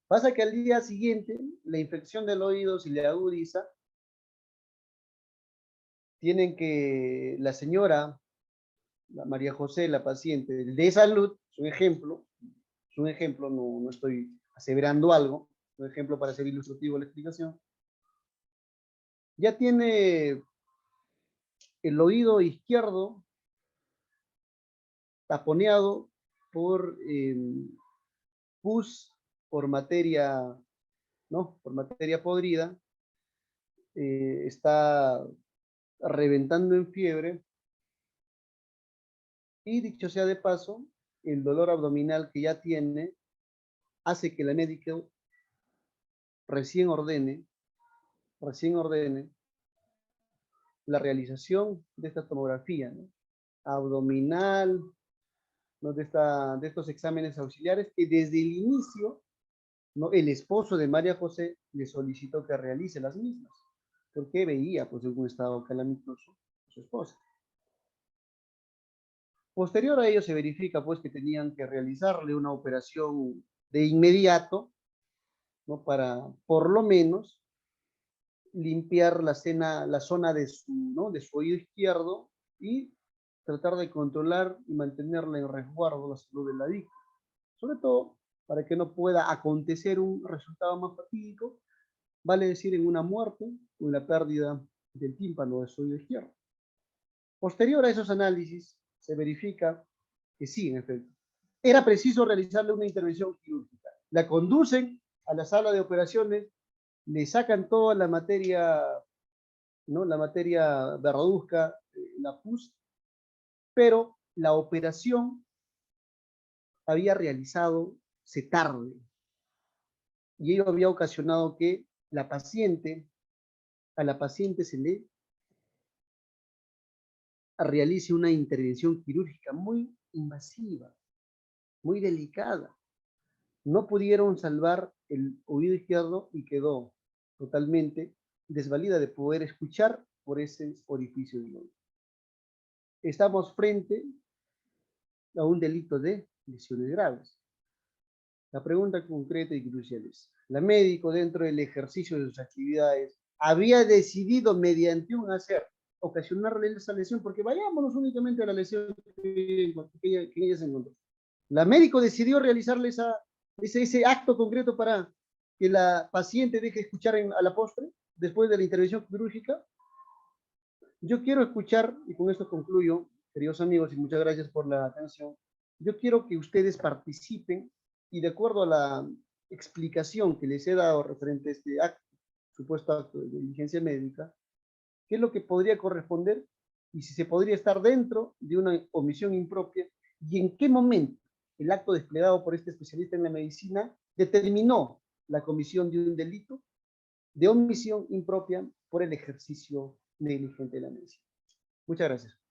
Pasa que al día siguiente la infección del oído se le agudiza, tienen que la señora, la María José, la paciente de salud, es un ejemplo, no estoy aseverando algo, un ejemplo para ser ilustrativo la explicación, ya tiene el oído izquierdo taponeado por pus, por materia, ¿no? Por materia podrida, está reventando en fiebre, y dicho sea de paso, el dolor abdominal que ya tiene hace que la médica recién ordene, recién ordene la realización de esta tomografía, ¿no? Abdominal, ¿no? De estos exámenes auxiliares que desde el inicio, ¿no? El esposo de María José le solicitó que realice las mismas, porque veía pues un estado calamitoso de su esposa. Posterior a ello se verifica pues que tenían que realizarle una operación de inmediato, ¿no? Para por lo menos limpiar la zona de su, ¿no? de su oído izquierdo, y tratar de controlar y mantenerla en resguardo la salud de la víctima. Sobre todo para que no pueda acontecer un resultado más fatídico, vale decir en una muerte o en la pérdida del tímpano de su oído izquierdo. Posterior a esos análisis, se verifica que sí, en efecto, era preciso realizarle una intervención quirúrgica. La conducen a la sala de operaciones, le sacan toda la materia, ¿no? La materia verduzca, la pus, pero la operación había realizado se tarde, y ello había ocasionado que a la paciente se le realice una intervención quirúrgica muy invasiva, muy delicada. No pudieron salvar el oído izquierdo y quedó totalmente desvalida de poder escuchar por ese orificio del oído. Estamos frente a un delito de lesiones graves. La pregunta concreta y crucial es, ¿la médico dentro del ejercicio de sus actividades había decidido mediante un hacer ocasionarle esa lesión? Porque vayámonos únicamente a la lesión que ella se encontró. La médico decidió realizarle ese acto concreto para que la paciente deje de escuchar a la postre, después de la intervención quirúrgica. Yo quiero escuchar, y con esto concluyo, queridos amigos, y muchas gracias por la atención. Yo quiero que ustedes participen, y de acuerdo a la explicación que les he dado referente a este acto, supuesto acto de diligencia médica, qué es lo que podría corresponder y si se podría estar dentro de una omisión impropia, y en qué momento el acto desplegado por este especialista en la medicina determinó la comisión de un delito de omisión impropia por el ejercicio negligente de la medicina. Muchas gracias.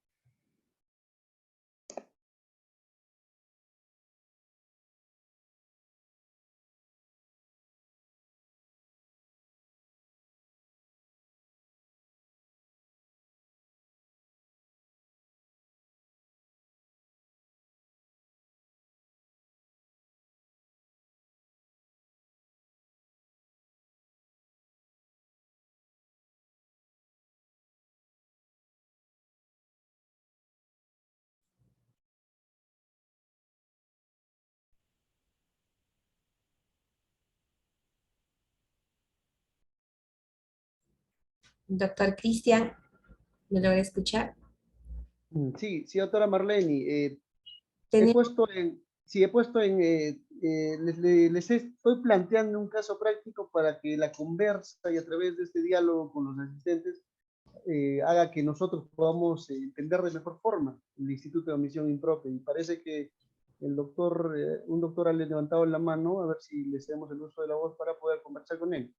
Doctor Cristian, ¿me logra escuchar? Sí, sí, doctora Marlene, Tenemos, sí, estoy planteando un caso práctico para que la conversa y a través de este diálogo con los asistentes haga que nosotros podamos entender de mejor forma el Instituto de Omisión Impropia. Y parece que un doctor ha levantado la mano, a ver si le cedemos el uso de la voz para poder conversar con él.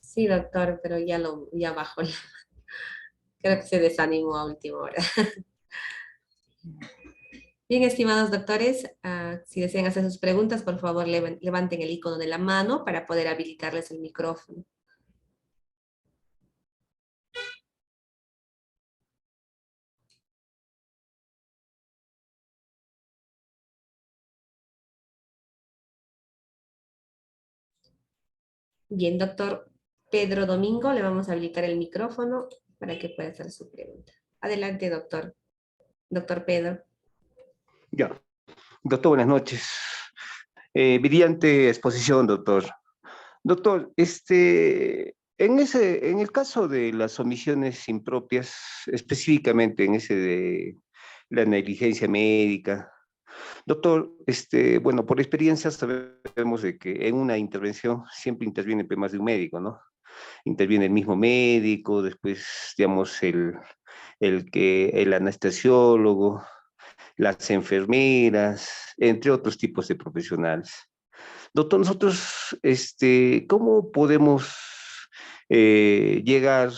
sí, doctor, pero ya bajó. Creo que se desanimó a última hora. Bien, estimados doctores, si desean hacer sus preguntas, por favor levanten el icono de la mano para poder habilitarles el micrófono. Bien, doctor Pedro Domingo, le vamos a habilitar el micrófono para que pueda hacer su pregunta. Adelante, doctor. Doctor Pedro. Ya, doctor, buenas noches. Brillante exposición, doctor. Doctor, en el caso de las omisiones impropias, específicamente en ese de la negligencia médica, doctor, bueno, por experiencia sabemos de que en una intervención siempre interviene más de un médico, ¿no? Interviene el mismo médico, después, digamos, el anestesiólogo, las enfermeras, entre otros tipos de profesionales. Doctor, nosotros, ¿cómo podemos llegar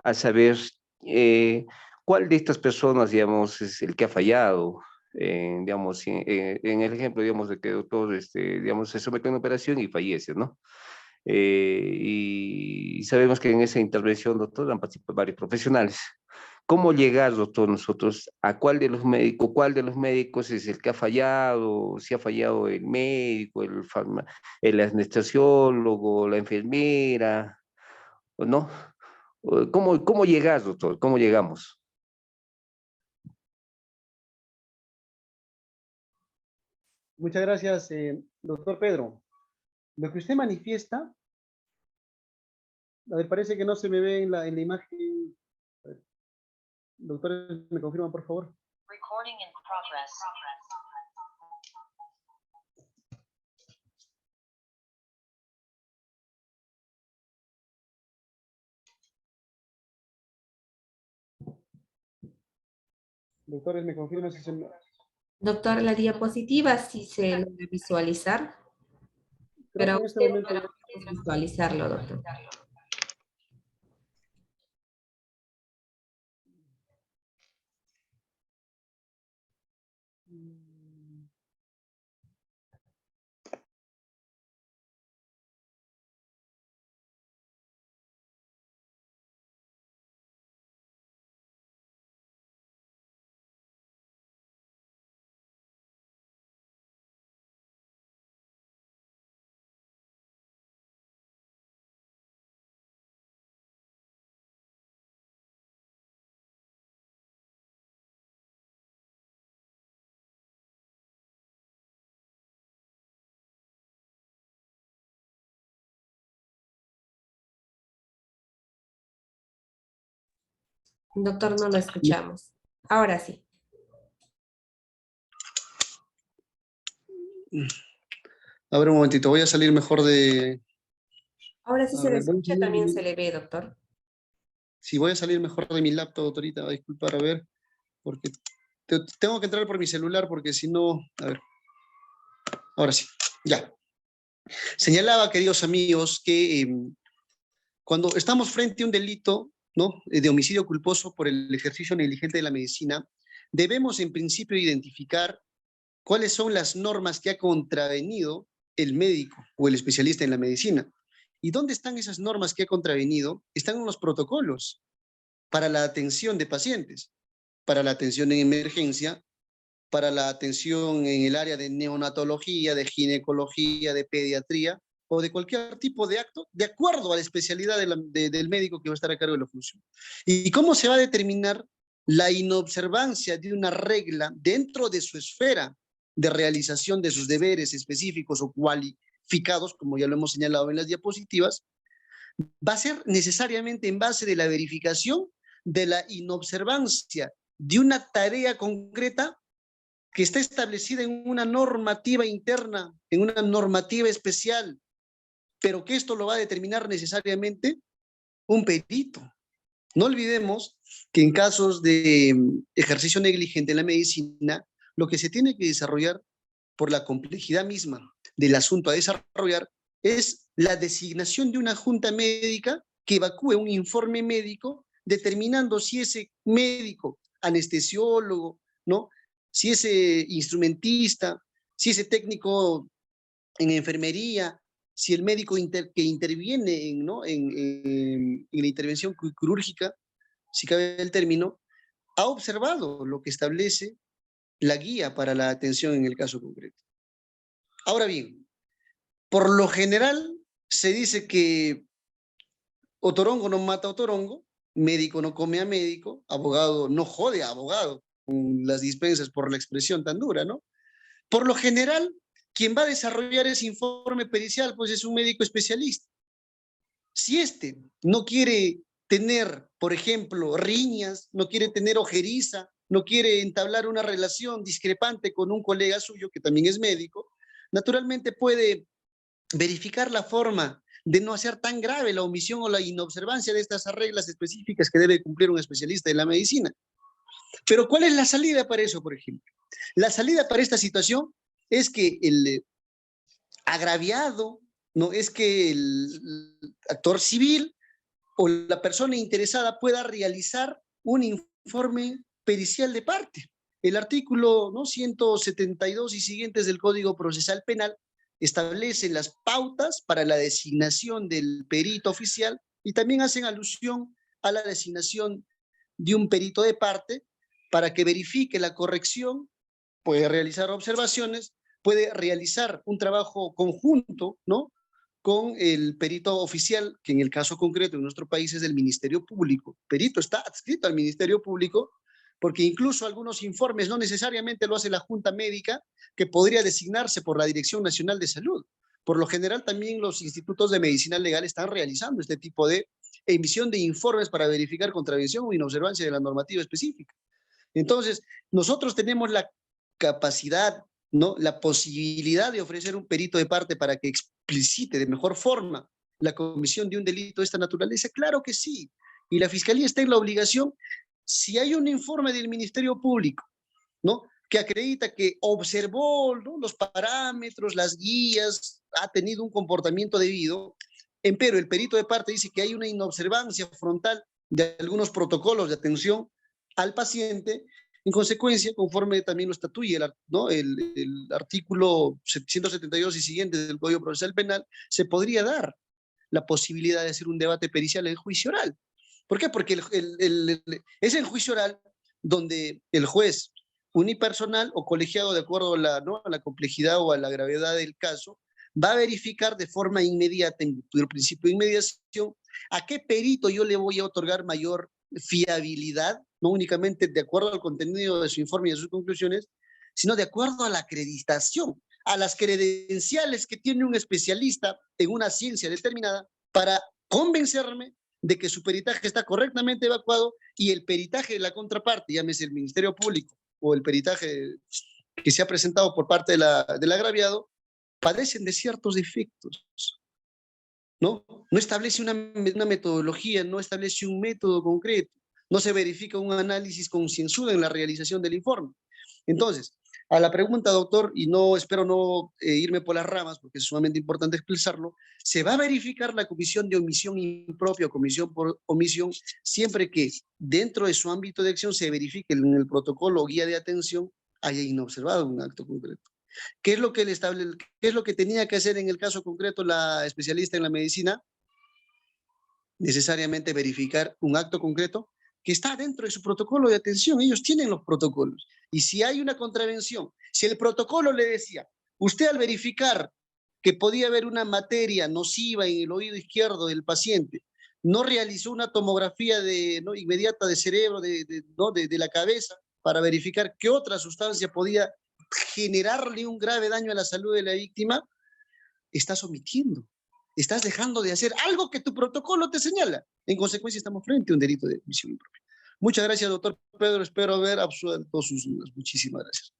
a saber eh, cuál de estas personas, digamos, es el que ha fallado? Digamos, en el ejemplo, digamos, de que el doctor, digamos, se somete a una operación y fallece, ¿no? Y sabemos que en esa intervención, doctor, han participado varios profesionales. ¿Cómo llegar, doctor, nosotros a cuál de los médicos es el que ha fallado, si ha fallado el médico, el anestesiólogo, la enfermera, o no? ¿Cómo llegar, doctor? ¿Cómo llegamos? Muchas gracias, doctor Pedro. Lo que usted manifiesta, a ver, parece que no se me ve en la imagen. Doctores, ¿me confirman, por favor? Recording in progress. Doctores, ¿me confirman si se me... Doctor, la diapositiva sí se logra visualizar, Creo pero que a en este usted no momento... podemos visualizarlo, doctor. Doctor, no lo escuchamos. Ahora sí. A ver, un momentito, voy a salir mejor de... Ahora sí A se le ver, escucha, también se le ve, doctor. si voy a salir mejor de mi laptop, doctorita, disculpar, a ver, porque tengo que entrar por mi celular porque si no... A ver, ahora sí, ya. Señalaba, queridos amigos, que cuando estamos frente a un delito, ¿no?, de homicidio culposo por el ejercicio negligente de la medicina, debemos en principio identificar cuáles son las normas que ha contravenido el médico o el especialista en la medicina. ¿Y dónde están esas normas que ha contravenido? Están en los protocolos para la atención de pacientes, para la atención en emergencia, para la atención en el área de neonatología, de ginecología, de pediatría o de cualquier tipo de acto, de acuerdo a la especialidad del médico que va a estar a cargo de la función. ¿Y cómo se va a determinar la inobservancia de una regla dentro de su esfera de realización de sus deberes específicos o cualificados, como ya lo hemos señalado en las diapositivas? va a ser necesariamente en base de la verificación de la inobservancia de una tarea concreta que está establecida en una normativa interna, en una normativa especial, pero que esto lo va a determinar necesariamente un perito. No olvidemos que en casos de ejercicio negligente en la medicina, lo que se tiene que desarrollar por la complejidad misma del asunto a desarrollar es la designación de una junta médica que evacúe un informe médico determinando si ese médico, anestesiólogo, ¿no? Si ese instrumentista, si ese técnico en enfermería, si el médico que interviene ¿no? en la intervención quirúrgica, si cabe el término, ha observado lo que establece la guía para la atención en el caso concreto. Ahora bien, por lo general se dice que otorongo no mata a otorongo, médico no come a médico, abogado no jode a abogado, con las dispensas por la expresión tan dura, ¿no? Por lo general, quien va a desarrollar ese informe pericial, pues es un médico especialista. Si este no quiere tener, por ejemplo, riñas, no quiere tener ojeriza, no quiere entablar una relación discrepante con un colega suyo que también es médico, naturalmente puede verificar la forma de no hacer tan grave la omisión o la inobservancia de estas reglas específicas que debe cumplir un especialista en la medicina. Pero ¿cuál es la salida para eso, por ejemplo? La salida para esta situación es que el agraviado, no es que el actor civil o la persona interesada pueda realizar un informe pericial de parte. El artículo ¿no? 172 y siguientes del Código Procesal Penal establece las pautas para la designación del perito oficial y también hacen alusión a la designación de un perito de parte para que verifique la corrección, puede realizar observaciones, puede realizar un trabajo conjunto, ¿no? Con el perito oficial, que en el caso concreto en nuestro país es del Ministerio Público. Perito está adscrito al Ministerio Público, porque incluso algunos informes no necesariamente lo hace la Junta Médica, que podría designarse por la Dirección Nacional de Salud. Por lo general, también los institutos de medicina legal están realizando este tipo de emisión de informes para verificar contravención o inobservancia de la normativa específica. Entonces, nosotros tenemos la capacidad, ¿no? La posibilidad de ofrecer un perito de parte para que explicite de mejor forma la comisión de un delito de esta naturaleza. Claro que sí. Y la Fiscalía está en la obligación, si hay un informe del Ministerio Público, ¿no? Que acredita que observó ¿no? los parámetros, las guías, ha tenido un comportamiento debido, empero el perito de parte dice que hay una inobservancia frontal de algunos protocolos de atención al paciente. En consecuencia, conforme también lo estatuye ¿no? el artículo 172 y siguientes del Código Procesal Penal, se podría dar la posibilidad de hacer un debate pericial en juicio oral. ¿Por qué? Porque es en juicio oral donde el juez unipersonal o colegiado de acuerdo a ¿no? a la complejidad o a la gravedad del caso, va a verificar de forma inmediata, en el principio de inmediación, a qué perito yo le voy a otorgar mayor fiabilidad, no únicamente de acuerdo al contenido de su informe y de sus conclusiones, sino de acuerdo a la acreditación, a las credenciales que tiene un especialista en una ciencia determinada para convencerme de que su peritaje está correctamente evacuado y el peritaje de la contraparte, llámese el Ministerio Público o el peritaje que se ha presentado por parte del agraviado, padecen de ciertos defectos. ¿No? No establece una metodología, no establece un método concreto, no se verifica un análisis concienzudo en la realización del informe. Entonces, a la pregunta, doctor, y no espero no irme por las ramas, porque es sumamente importante expresarlo, se va a verificar la comisión de omisión impropia o comisión por omisión siempre que dentro de su ámbito de acción se verifique en el protocolo o guía de atención haya inobservado un acto concreto. ¿Qué es lo que qué es lo que tenía que hacer en el caso concreto la especialista en la medicina? Necesariamente verificar un acto concreto que está dentro de su protocolo de atención. Ellos tienen los protocolos. Y si hay una contravención, si el protocolo le decía, usted al verificar que podía haber una materia nociva en el oído izquierdo del paciente, no realizó una tomografía ¿no? inmediata de cerebro, ¿no? de la cabeza, para verificar qué otra sustancia podía generarle un grave daño a la salud de la víctima, estás omitiendo. Estás dejando de hacer algo que tu protocolo te señala. En consecuencia, estamos frente a un delito de omisión impropia. Muchas gracias, doctor Pedro. Espero haber absuelto sus dudas. Muchísimas gracias.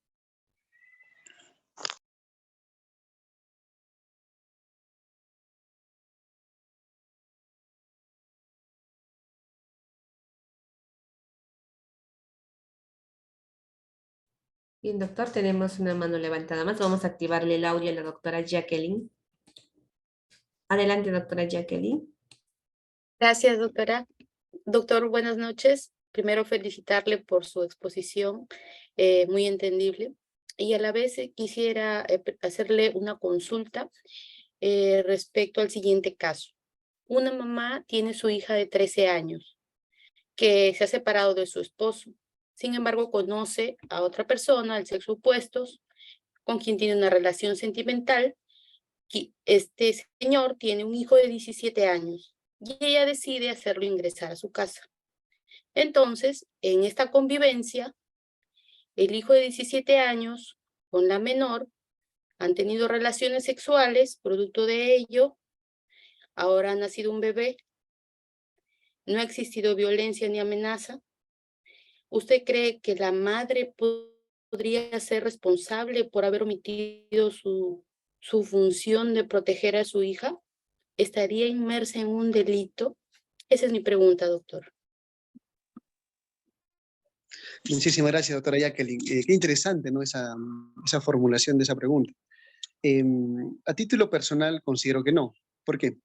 Bien, doctor, tenemos una mano levantada más. Vamos a activarle el audio a la doctora Jacqueline. Adelante, doctora Jacqueline. Gracias, doctora. Doctor, buenas noches. Primero felicitarle por su exposición, muy entendible. Y a la vez quisiera hacerle una consulta respecto al siguiente caso. Una mamá tiene su hija de 13 años que se ha separado de su esposo. Sin embargo, conoce a otra persona del sexo opuesto con quien tiene una relación sentimental. Este señor tiene un hijo de 17 años y ella decide hacerlo ingresar a su casa. Entonces, en esta convivencia, el hijo de 17 años con la menor han tenido relaciones sexuales, producto de ello, ahora ha nacido un bebé, no ha existido violencia ni amenaza. ¿Usted cree que la madre podría ser responsable por haber omitido su función de proteger a su hija? ¿Estaría inmersa en un delito? Esa es mi pregunta, doctor. Muchísimas gracias, doctora Jacqueline. Qué interesante, ¿no? Esa formulación de esa pregunta. A título personal, considero que no. ¿Por qué?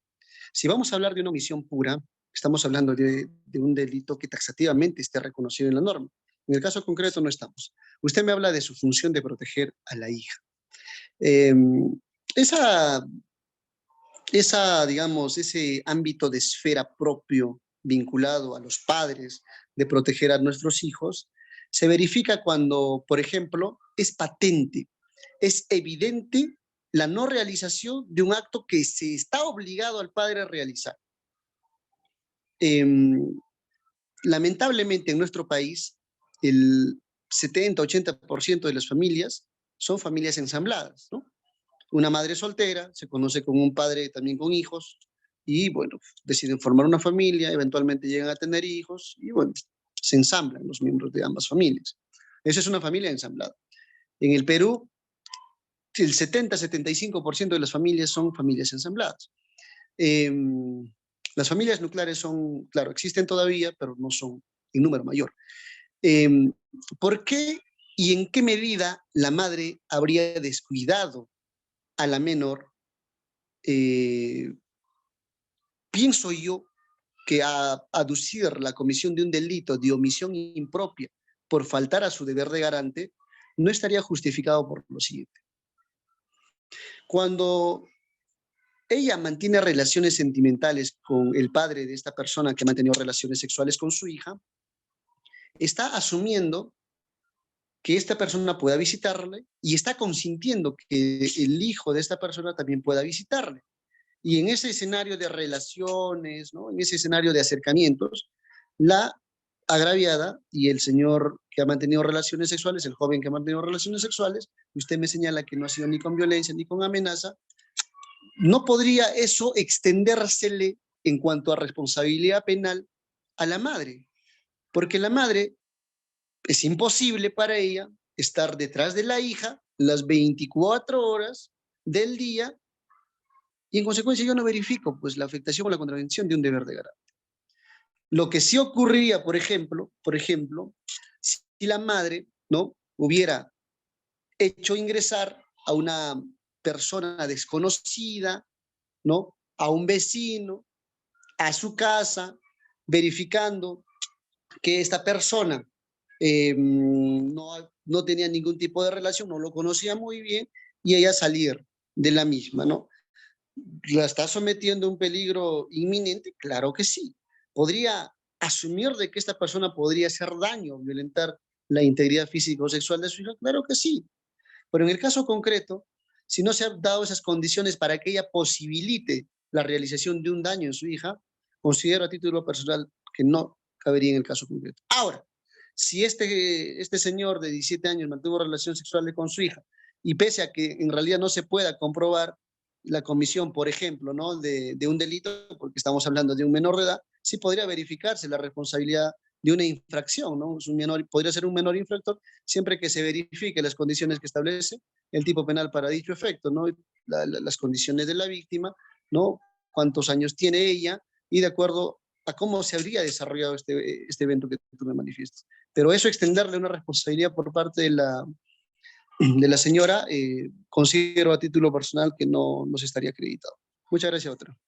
Si vamos a hablar de una omisión pura, estamos hablando de un delito que taxativamente esté reconocido en la norma. En el caso concreto no estamos. Usted me habla de su función de proteger a la hija. Digamos, ese ámbito de esfera propio vinculado a los padres de proteger a nuestros hijos, se verifica cuando, por ejemplo, es patente, es evidente la no realización de un acto que se está obligado al padre a realizar. Lamentablemente en nuestro país, el 70-80% de las familias son familias ensambladas, ¿no? Una madre soltera se conoce con un padre también con hijos y, bueno, deciden formar una familia, eventualmente llegan a tener hijos y, bueno, se ensamblan los miembros de ambas familias. Esa es una familia ensamblada. En el Perú, el 70-75% de las familias son familias ensambladas. Las familias nucleares son, claro, existen todavía, pero no son en número mayor. ¿Por qué y en qué medida la madre habría descuidado a la menor? Pienso yo que a aducir la comisión de un delito de omisión impropia por faltar a su deber de garante no estaría justificado por lo siguiente. Cuando ella mantiene relaciones sentimentales con el padre de esta persona que ha mantenido relaciones sexuales con su hija, está asumiendo que esta persona pueda visitarle y está consintiendo que el hijo de esta persona también pueda visitarle. Y en ese escenario de relaciones, ¿no? En ese escenario de acercamientos, la agraviada y el señor que ha mantenido relaciones sexuales, el joven que ha mantenido relaciones sexuales, usted me señala que no ha sido ni con violencia ni con amenaza, no podría eso extendérsele en cuanto a responsabilidad penal a la madre, porque la madre es imposible para ella estar detrás de la hija las 24 horas del día y en consecuencia yo no verifico pues la afectación o la contravención de un deber de garante. Lo que sí ocurriría, por ejemplo, si la madre, ¿no?, hubiera hecho ingresar a una persona desconocida, ¿no?, a un vecino, a su casa, verificando que esta persona no tenía ningún tipo de relación, no lo conocía muy bien, y ella salir de la misma, ¿no? ¿La está sometiendo a un peligro inminente? Claro que sí. ¿Podría asumir de que esta persona podría hacer daño, violentar la integridad física o sexual de su hija? Claro que sí. Pero en el caso concreto, si no se han dado esas condiciones para que ella posibilite la realización de un daño en su hija, considero a título personal que no cabería en el caso concreto. Ahora, si este señor de 17 años mantuvo relación sexual con su hija y pese a que en realidad no se pueda comprobar la comisión, por ejemplo, ¿no? de un delito, porque estamos hablando de un menor de edad, sí podría verificarse la responsabilidad de una infracción, ¿no? Es un menor, podría ser un menor infractor siempre que se verifique las condiciones que establece el tipo penal para dicho efecto, ¿no? Las condiciones de la víctima, ¿no? Cuántos años tiene ella y de acuerdo a cómo se habría desarrollado este evento que tú me manifiestas. Pero eso, extenderle una responsabilidad por parte de la señora, considero a título personal que no se estaría acreditado. Muchas gracias, otra.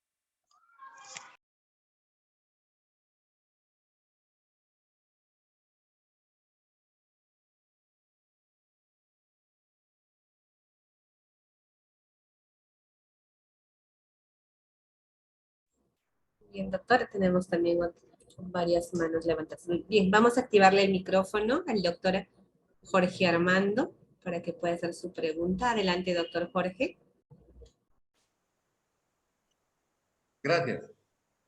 Bien, doctor, tenemos también varias manos levantadas. Bien, vamos a activarle el micrófono al doctor Jorge Armando para que pueda hacer su pregunta. Adelante, doctor Jorge. Gracias.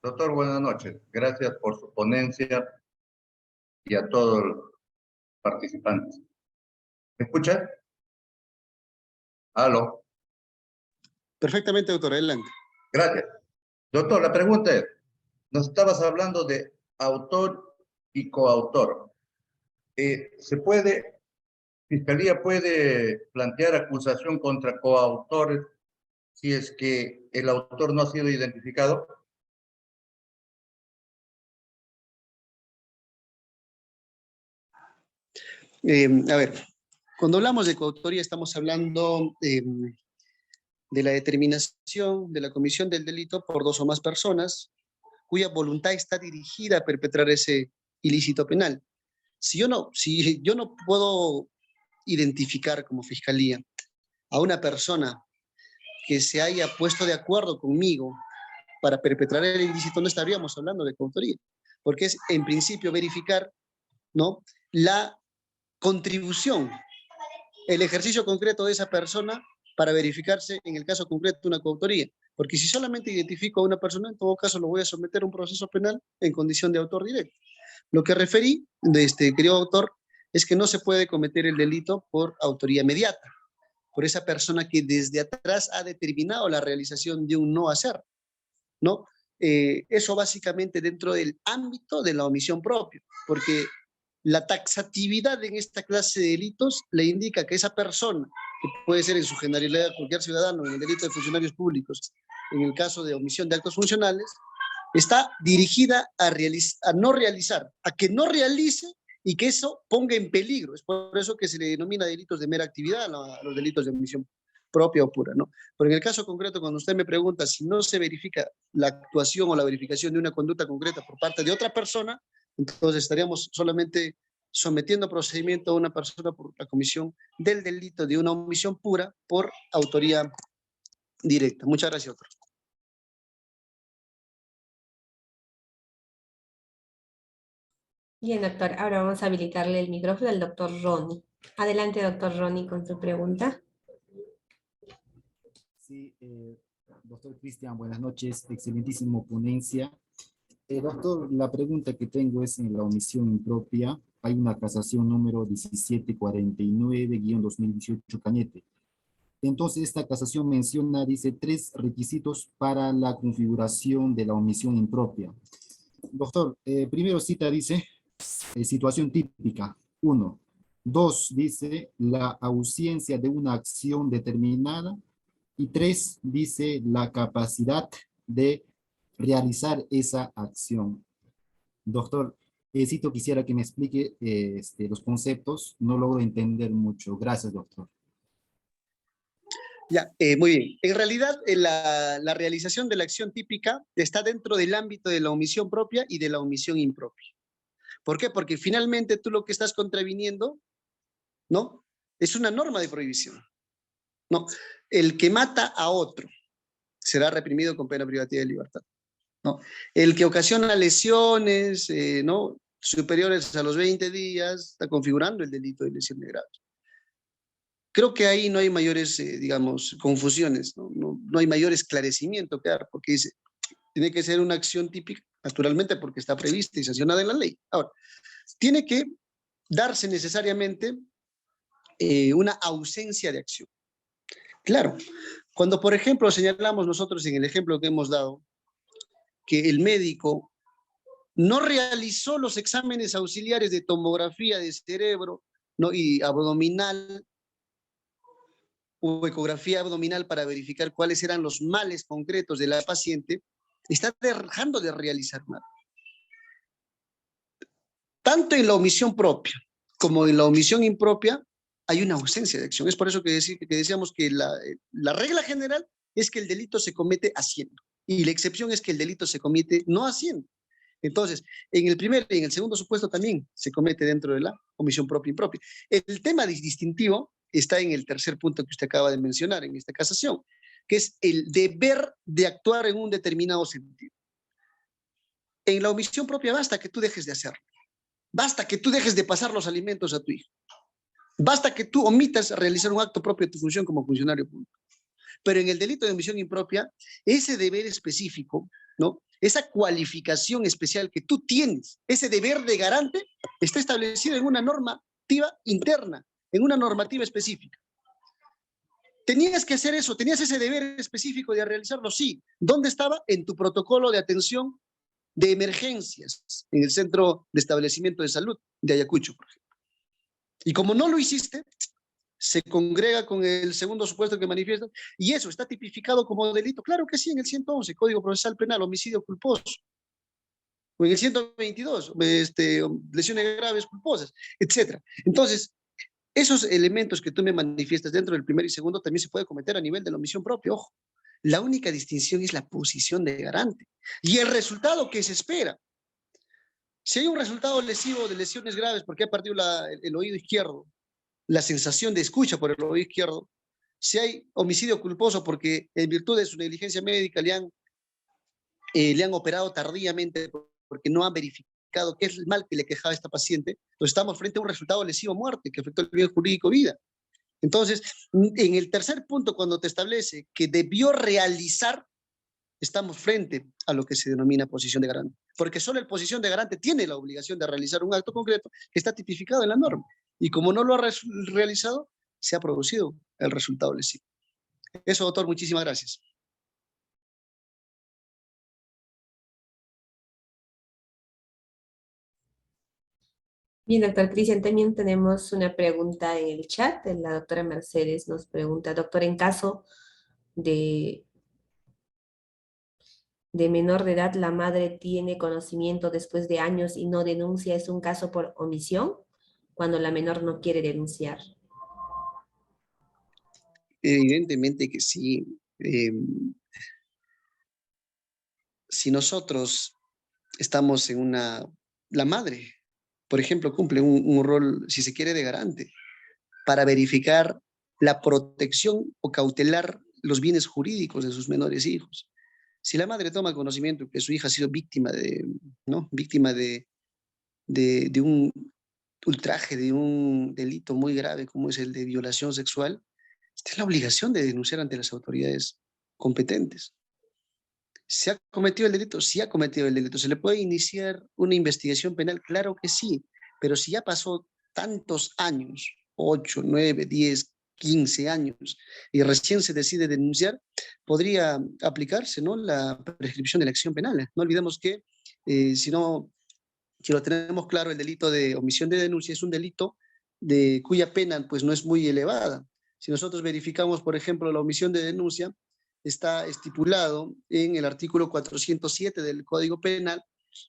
Doctor, buenas noches. Gracias por su ponencia y a todos los participantes. ¿Me escucha? ¿Aló? Perfectamente, doctor, adelante. Gracias. Doctor, la pregunta es, nos estabas hablando de autor y coautor. Fiscalía puede plantear acusación contra coautores si es que el autor no ha sido identificado? A ver, cuando hablamos de coautoría estamos hablando de la determinación de la comisión del delito por dos o más personas cuya voluntad está dirigida a perpetrar ese ilícito penal. Si yo no puedo identificar como fiscalía a una persona que se haya puesto de acuerdo conmigo para perpetrar el ilícito, no estaríamos hablando de coautoría, porque es en principio verificar, ¿no?, la contribución, el ejercicio concreto de esa persona para verificarse en el caso concreto una coautoría. Porque si solamente identifico a una persona, en todo caso lo voy a someter a un proceso penal en condición de autor directo. Lo que referí, querido autor, es que no se puede cometer el delito por autoría mediata, por esa persona que desde atrás ha determinado la realización de un no hacer, ¿no? Eso básicamente dentro del ámbito de la omisión propia, porque la taxatividad en esta clase de delitos le indica que esa persona, que puede ser en su generalidad cualquier ciudadano en el delito de funcionarios públicos, en el caso de omisión de actos funcionales, está dirigida a no realizar, a que no realice y que eso ponga en peligro. Es por eso que se le denomina delitos de mera actividad a los delitos de omisión propia o pura, ¿no? Pero en el caso concreto, cuando usted me pregunta si no se verifica la actuación o la verificación de una conducta concreta por parte de otra persona, entonces estaríamos solamente sometiendo a procedimiento a una persona por la comisión del delito de una omisión pura por autoría directa. Muchas gracias, doctor. Bien, doctor, ahora vamos a habilitarle el micrófono al doctor Ronnie. Adelante, doctor Ronnie, con su pregunta. Sí, doctor Cristian, buenas noches, excelentísimo ponencia. Doctor, la pregunta que tengo es en la omisión impropia. Hay una casación número 1749-2018 Cañete. Entonces, esta casación menciona, dice, 3 requisitos para la configuración de la omisión impropia. Doctor, primero cita, dice, situación típica, 1. 2, dice, la ausencia de una acción determinada. Y 3, dice, la capacidad de realizar esa acción. Doctor, quisiera que me explique los conceptos. No logro entender mucho. Gracias, doctor. Ya, muy bien. En realidad, la realización de la acción típica está dentro del ámbito de la omisión propia y de la omisión impropia. ¿Por qué? Porque finalmente tú lo que estás contraviniendo, ¿no?, es una norma de prohibición. No, el que mata a otro será reprimido con pena privativa de libertad, ¿no? El que ocasiona lesiones, ¿no?, superiores a los 20 días, está configurando el delito de lesión de grado. Creo que ahí no hay mayores, digamos, confusiones, ¿no? No hay mayor esclarecimiento que dar, porque tiene que ser una acción típica, naturalmente, porque está prevista y sancionada en la ley. Ahora, tiene que darse necesariamente una ausencia de acción. Claro, Cuando, por ejemplo, señalamos nosotros en el ejemplo que hemos dado, que el médico no realizó los exámenes auxiliares de tomografía de cerebro, ¿no? Y abdominal o ecografía abdominal para verificar cuáles eran los males concretos de la paciente, está dejando de realizar nada. Tanto en la omisión propia como en la omisión impropia hay una ausencia de acción. Es por eso que decíamos que la regla general es que el delito se comete haciendo y la excepción es que el delito se comete no haciendo. Entonces, en el primer y en el segundo supuesto también se comete dentro de la omisión propia e impropia. El tema distintivo está en el tercer punto que usted acaba de mencionar en esta casación, que es el deber de actuar en un determinado sentido. En la omisión propia basta que tú dejes de hacerlo. Basta que tú dejes de pasar los alimentos a tu hijo. Basta que tú omitas realizar un acto propio de tu función como funcionario público. Pero en el delito de omisión impropia, ese deber específico, ¿no? Esa cualificación especial que tú tienes, ese deber de garante, está establecido en una normativa interna, en una normativa específica. ¿Tenías que hacer eso? ¿Tenías ese deber específico de realizarlo? Sí. ¿Dónde estaba? En tu protocolo de atención de emergencias, en el Centro de Establecimiento de Salud de Ayacucho, por ejemplo. Y como no lo hiciste, se congrega con el segundo supuesto que manifiesta, y eso está tipificado como delito. Claro que sí, en el 111, Código Procesal Penal, homicidio culposo. O en el 122, lesiones graves culposas, etc. Entonces, esos elementos que tú me manifiestas dentro del primer y segundo también se puede cometer a nivel de la omisión propia, ojo. La única distinción es la posición de garante y el resultado que se espera. Si hay un resultado lesivo de lesiones graves porque ha perdido el oído izquierdo, la sensación de escucha por el oído izquierdo, si hay homicidio culposo porque en virtud de su negligencia médica le han operado tardíamente porque no han verificado qué es el mal que le quejaba a esta paciente, pues estamos frente a un resultado lesivo muerte que afectó el bien jurídico vida. Entonces, en el tercer punto, cuando te establece que debió realizar, estamos frente a lo que se denomina posición de garante. Porque solo el posición de garante tiene la obligación de realizar un acto concreto que está tipificado en la norma. Y como no lo ha realizado, se ha producido el resultado lesivo. Eso, doctor, muchísimas gracias. Bien, doctor Cristian, también tenemos una pregunta en el chat. La doctora Mercedes nos pregunta, doctor, en caso de menor de edad, la madre tiene conocimiento después de años y no denuncia, ¿es un caso por omisión? Cuando la menor no quiere denunciar. Evidentemente que sí. Si nosotros estamos en la madre, por ejemplo, cumple un rol, si se quiere, de garante para verificar la protección o cautelar los bienes jurídicos de sus menores hijos. Si la madre toma conocimiento que su hija ha sido víctima de un ultraje, de un delito muy grave como es el de violación sexual, tiene la obligación de denunciar ante las autoridades competentes. ¿Se ha cometido el delito? Sí ha cometido el delito. ¿Se le puede iniciar una investigación penal? Claro que sí, pero si ya pasó tantos años, 8, 9, 10, 15 años, y recién se decide denunciar, podría aplicarse, ¿no?, la prescripción de la acción penal. No olvidemos que si lo tenemos claro, el delito de omisión de denuncia es un delito cuya pena pues no es muy elevada. Si nosotros verificamos, por ejemplo, la omisión de denuncia, está estipulado en el artículo 407 del Código Penal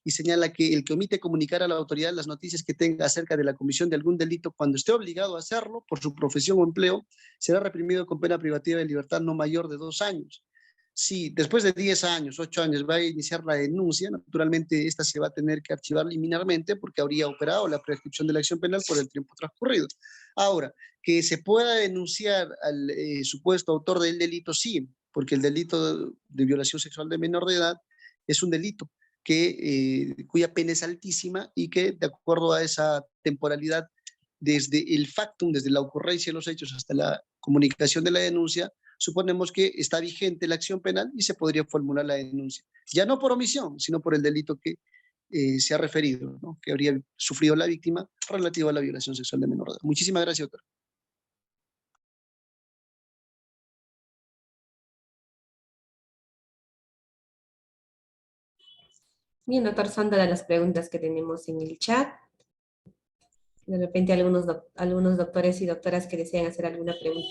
y señala que el que omite comunicar a la autoridad las noticias que tenga acerca de la comisión de algún delito cuando esté obligado a hacerlo por su profesión o empleo, será reprimido con pena privativa de libertad no mayor de 2 años. Si después de 10 años, 8 años va a iniciar la denuncia, naturalmente esta se va a tener que archivar liminarmente porque habría operado la prescripción de la acción penal por el tiempo transcurrido. Ahora, que se pueda denunciar al supuesto autor del delito, sí, porque el delito de violación sexual de menor de edad es un delito cuya pena es altísima y que, de acuerdo a esa temporalidad, desde el factum, desde la ocurrencia de los hechos hasta la comunicación de la denuncia, suponemos que está vigente la acción penal y se podría formular la denuncia. Ya no por omisión, sino por el delito que se ha referido, ¿no?, que habría sufrido la víctima relativo a la violación sexual de menor de edad. Muchísimas gracias, doctor. Bien, doctor, son todas las preguntas que tenemos en el chat. De repente algunos doctores y doctoras que desean hacer alguna pregunta.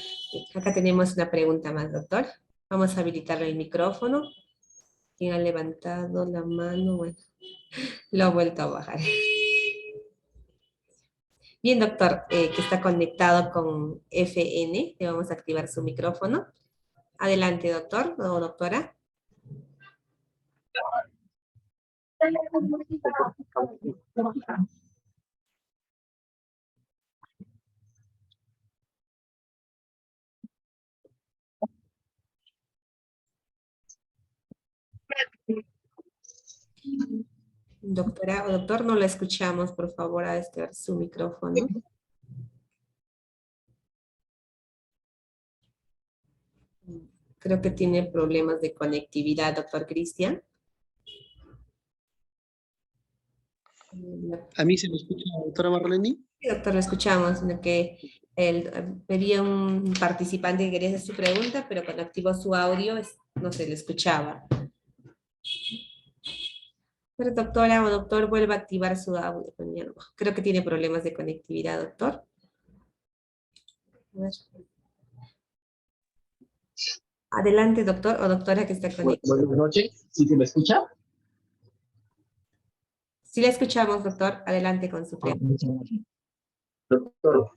Acá tenemos una pregunta más, doctor. Vamos a habilitarle el micrófono. ¿Quién ha levantado la mano? Bueno, lo ha vuelto a bajar. Bien, doctor, que está conectado con FN, le vamos a activar su micrófono. Adelante, doctor o doctora. Doctora o doctor, no la escuchamos, por favor, a activar su micrófono. Creo que tiene problemas de conectividad, doctor Cristian. ¿A mí se me escucha, doctora Marlene? Sí, doctor, lo escuchamos, sino que pedía un participante que quería hacer su pregunta, pero cuando activó su audio no se le escuchaba. Pero doctora o doctor, vuelva a activar su audio. Creo que tiene problemas de conectividad, doctor. A ver. Adelante, doctor o doctora que está conectada. Buenas noches, ¿sí se me escucha? Sí la escuchamos, doctor. Adelante con su pregunta. Doctor,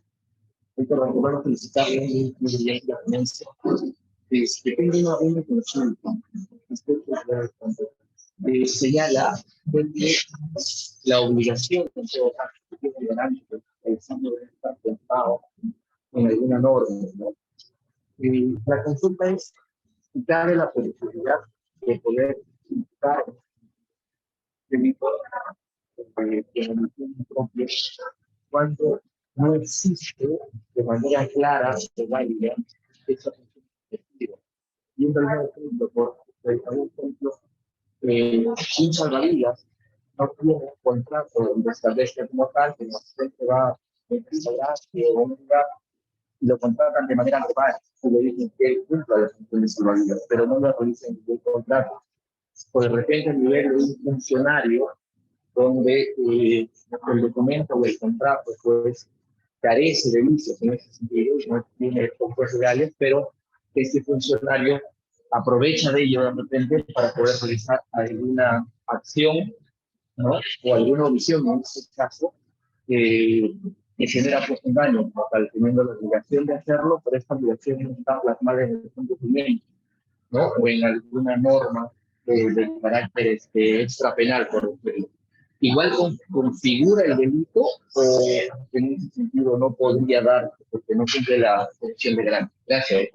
bueno, felicitarle muy bien la ponencia. Tengo una consulta. Señala que la obligación de estar plantado en alguna norma, ¿no? La consulta es darle la posibilidad de poder imputar delito propio cuando no existe de manera clara o válida esa función efectiva. Y un primer ejemplo, por ejemplo, un salvavidas no tiene un contrato donde establece como tal que el accidente va a o un lugar y lo contratan de manera global y le dicen que cumpla las funciones salvavidas, pero no lo realizan ningún contrato. O de repente a nivel de un funcionario donde el documento o el contrato pues carece de vicios en ese sentido, no tiene compuestos legales, pero este funcionario aprovecha de ello de repente para poder realizar alguna acción, ¿no? O alguna omisión en este caso, que genera pues un daño, tal, teniendo la obligación de hacerlo, pero esta obligación no está plasmada en el documento, ¿no? O en alguna norma de carácter extrapenal, por decirlo. Igual configura el delito o en ese sentido no podría dar porque no cumple la función de garante. Gracias.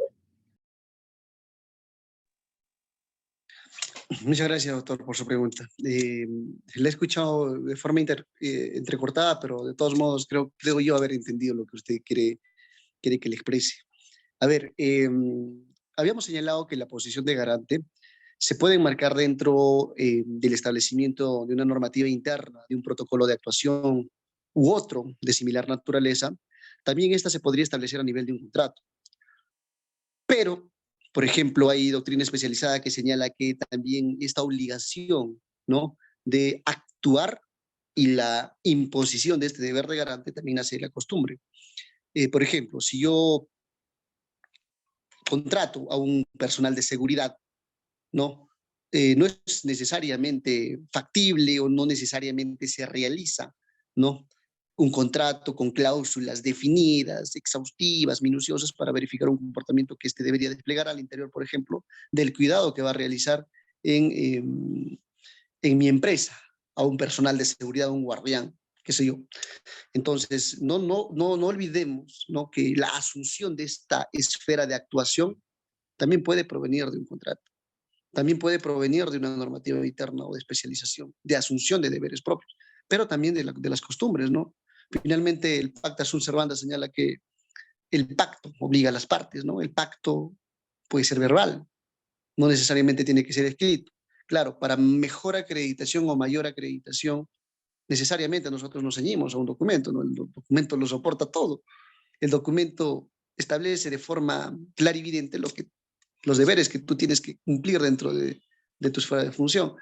Muchas gracias, doctor, por su pregunta. La he escuchado de forma entrecortada, pero de todos modos creo yo haber entendido lo que usted quiere que le exprese. A ver, habíamos señalado que la posición de garante se puede enmarcar dentro del establecimiento de una normativa interna, de un protocolo de actuación u otro de similar naturaleza. También esta se podría establecer a nivel de un contrato. Pero, por ejemplo, hay doctrina especializada que señala que también esta obligación, ¿no?, de actuar y la imposición de este deber de garante también nace de la costumbre. Por ejemplo, si yo contrato a un personal de seguridad, ¿no? No es necesariamente factible o no necesariamente se realiza, ¿no?, un contrato con cláusulas definidas, exhaustivas, minuciosas para verificar un comportamiento que éste debería desplegar al interior, por ejemplo, del cuidado que va a realizar en mi empresa a un personal de seguridad, un guardián, qué sé yo. Entonces, no olvidemos, ¿no?, que la asunción de esta esfera de actuación también puede provenir de un contrato. También puede provenir de una normativa interna o de especialización, de asunción de deberes propios, pero también de las costumbres, ¿no? Finalmente, el Pacta Sunt Servanda señala que el pacto obliga a las partes, ¿no? El pacto puede ser verbal, no necesariamente tiene que ser escrito. Claro, para mejor acreditación o mayor acreditación, necesariamente nosotros nos ceñimos a un documento, ¿no? El documento lo soporta todo. El documento establece de forma clarividente los deberes que tú tienes que cumplir dentro de tu esfera de función.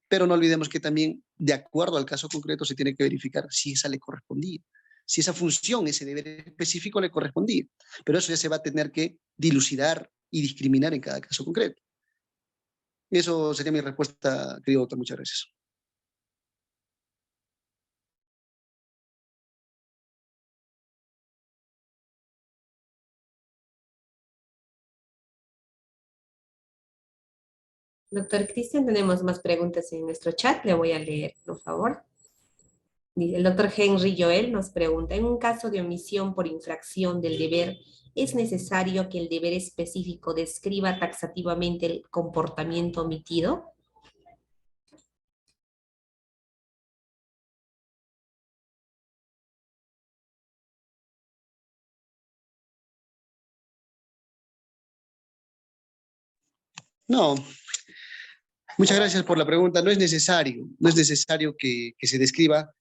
Pero no olvidemos que también, de acuerdo al caso concreto, se tiene que verificar si esa le correspondía, si esa función, ese deber específico le correspondía. Pero eso ya se va a tener que dilucidar y discriminar en cada caso concreto. Eso sería mi respuesta, querido doctor. Muchas gracias. Doctor Cristian, tenemos más preguntas en nuestro chat. Le voy a leer, por favor. El doctor Henry Joel nos pregunta, en un caso de omisión por infracción del deber, ¿es necesario que el deber específico describa taxativamente el comportamiento omitido? No, muchas gracias por la pregunta. No es necesario que se describa.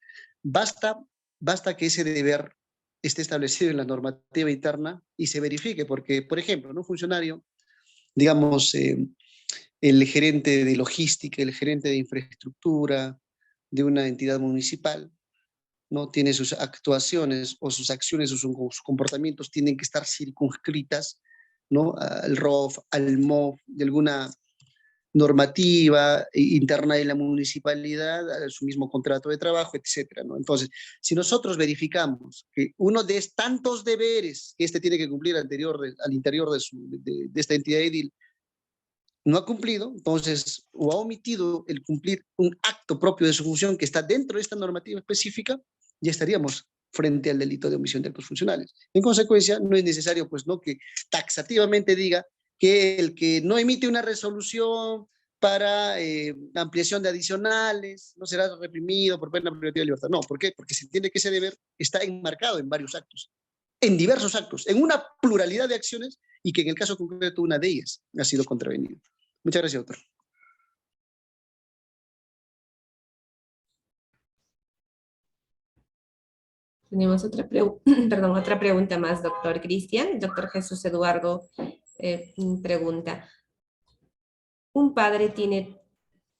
Basta que ese deber esté establecido en la normativa interna y se verifique, porque, por ejemplo, un funcionario, digamos, el gerente de logística, el gerente de infraestructura de una entidad municipal, ¿no? Tiene sus actuaciones o sus acciones o sus comportamientos tienen que estar circunscritas, ¿no? Al ROF, al MOF, de alguna normativa interna de la municipalidad, a su mismo contrato de trabajo, etcétera, ¿no? Entonces, si nosotros verificamos que uno de tantos deberes que tiene que cumplir al interior de esta entidad edil no ha cumplido, entonces, o ha omitido el cumplir un acto propio de su función que está dentro de esta normativa específica, ya estaríamos frente al delito de omisión de actos funcionales. En consecuencia, no es necesario, pues, ¿no?, que taxativamente diga que el que no emite una resolución para ampliación de adicionales no será reprimido por pena privativa de libertad. No, ¿por qué? Porque se entiende que ese deber está enmarcado en varios actos, en diversos actos, en una pluralidad de acciones, y que en el caso concreto una de ellas ha sido contravenida. Muchas gracias, doctor. Tenemos otra pregunta más, doctor Cristian. El doctor Jesús Eduardo pregunta, un padre tiene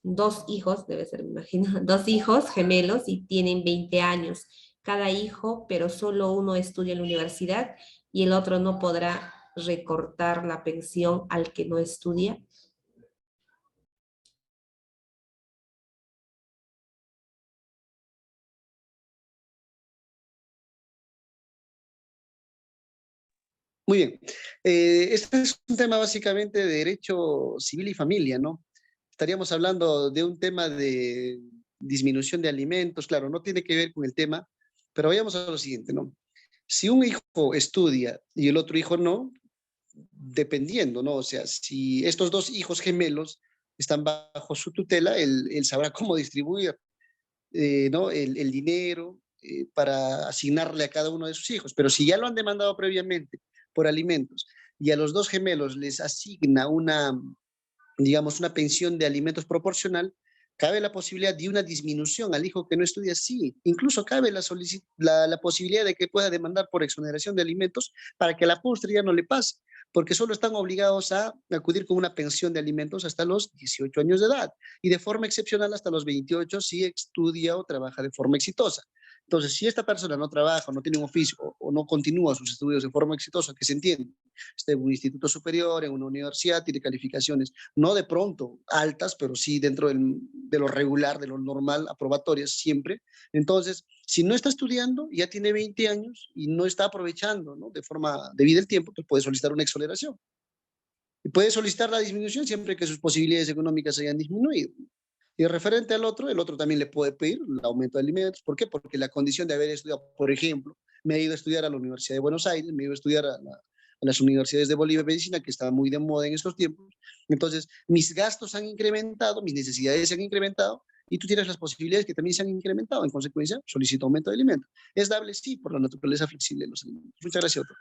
2 hijos, debe ser, me imagino, 2 hijos gemelos y tienen 20 años. Cada hijo, pero solo uno estudia en la universidad y el otro no podrá recortar la pensión al que no estudia. Muy bien. Este es un tema básicamente de derecho civil y familia, ¿no? Estaríamos hablando de un tema de disminución de alimentos, claro, no tiene que ver con el tema, pero vayamos a lo siguiente, ¿no? Si un hijo estudia y el otro hijo no, dependiendo, ¿no? O sea, si estos 2 hijos gemelos están bajo su tutela, él sabrá cómo distribuir, ¿no?, el dinero para asignarle a cada uno de sus hijos. Pero si ya lo han demandado previamente por alimentos y a los 2 gemelos les asigna digamos, una pensión de alimentos proporcional, cabe la posibilidad de una disminución al hijo que no estudia, sí. Incluso cabe la posibilidad de que pueda demandar por exoneración de alimentos para que a la postre ya no le pase, porque solo están obligados a acudir con una pensión de alimentos hasta los 18 años de edad y de forma excepcional hasta los 28 si estudia o trabaja de forma exitosa. Entonces, si esta persona no trabaja, no tiene un oficio o no continúa sus estudios de forma exitosa, que se entiende, está en un instituto superior, en una universidad, tiene calificaciones no de pronto altas, pero sí dentro de lo regular, de lo normal, aprobatorias siempre. Entonces, si no está estudiando, ya tiene 20 años y no está aprovechando, ¿no?, de forma debida el tiempo, pues puede solicitar una exoneración. Y puede solicitar la disminución siempre que sus posibilidades económicas hayan disminuido. Y referente al otro, el otro también le puede pedir el aumento de alimentos. ¿Por qué? Porque la condición de haber estudiado, por ejemplo, me he ido a estudiar a la Universidad de Buenos Aires, me he ido a estudiar a las universidades de Bolivia y Medicina, que estaba muy de moda en esos tiempos. Entonces, mis gastos han incrementado, mis necesidades se han incrementado, y tú tienes las posibilidades que también se han incrementado. En consecuencia, solicito aumento de alimentos. ¿Es dable? Sí, por la naturaleza flexible de los alimentos. Muchas gracias, doctor.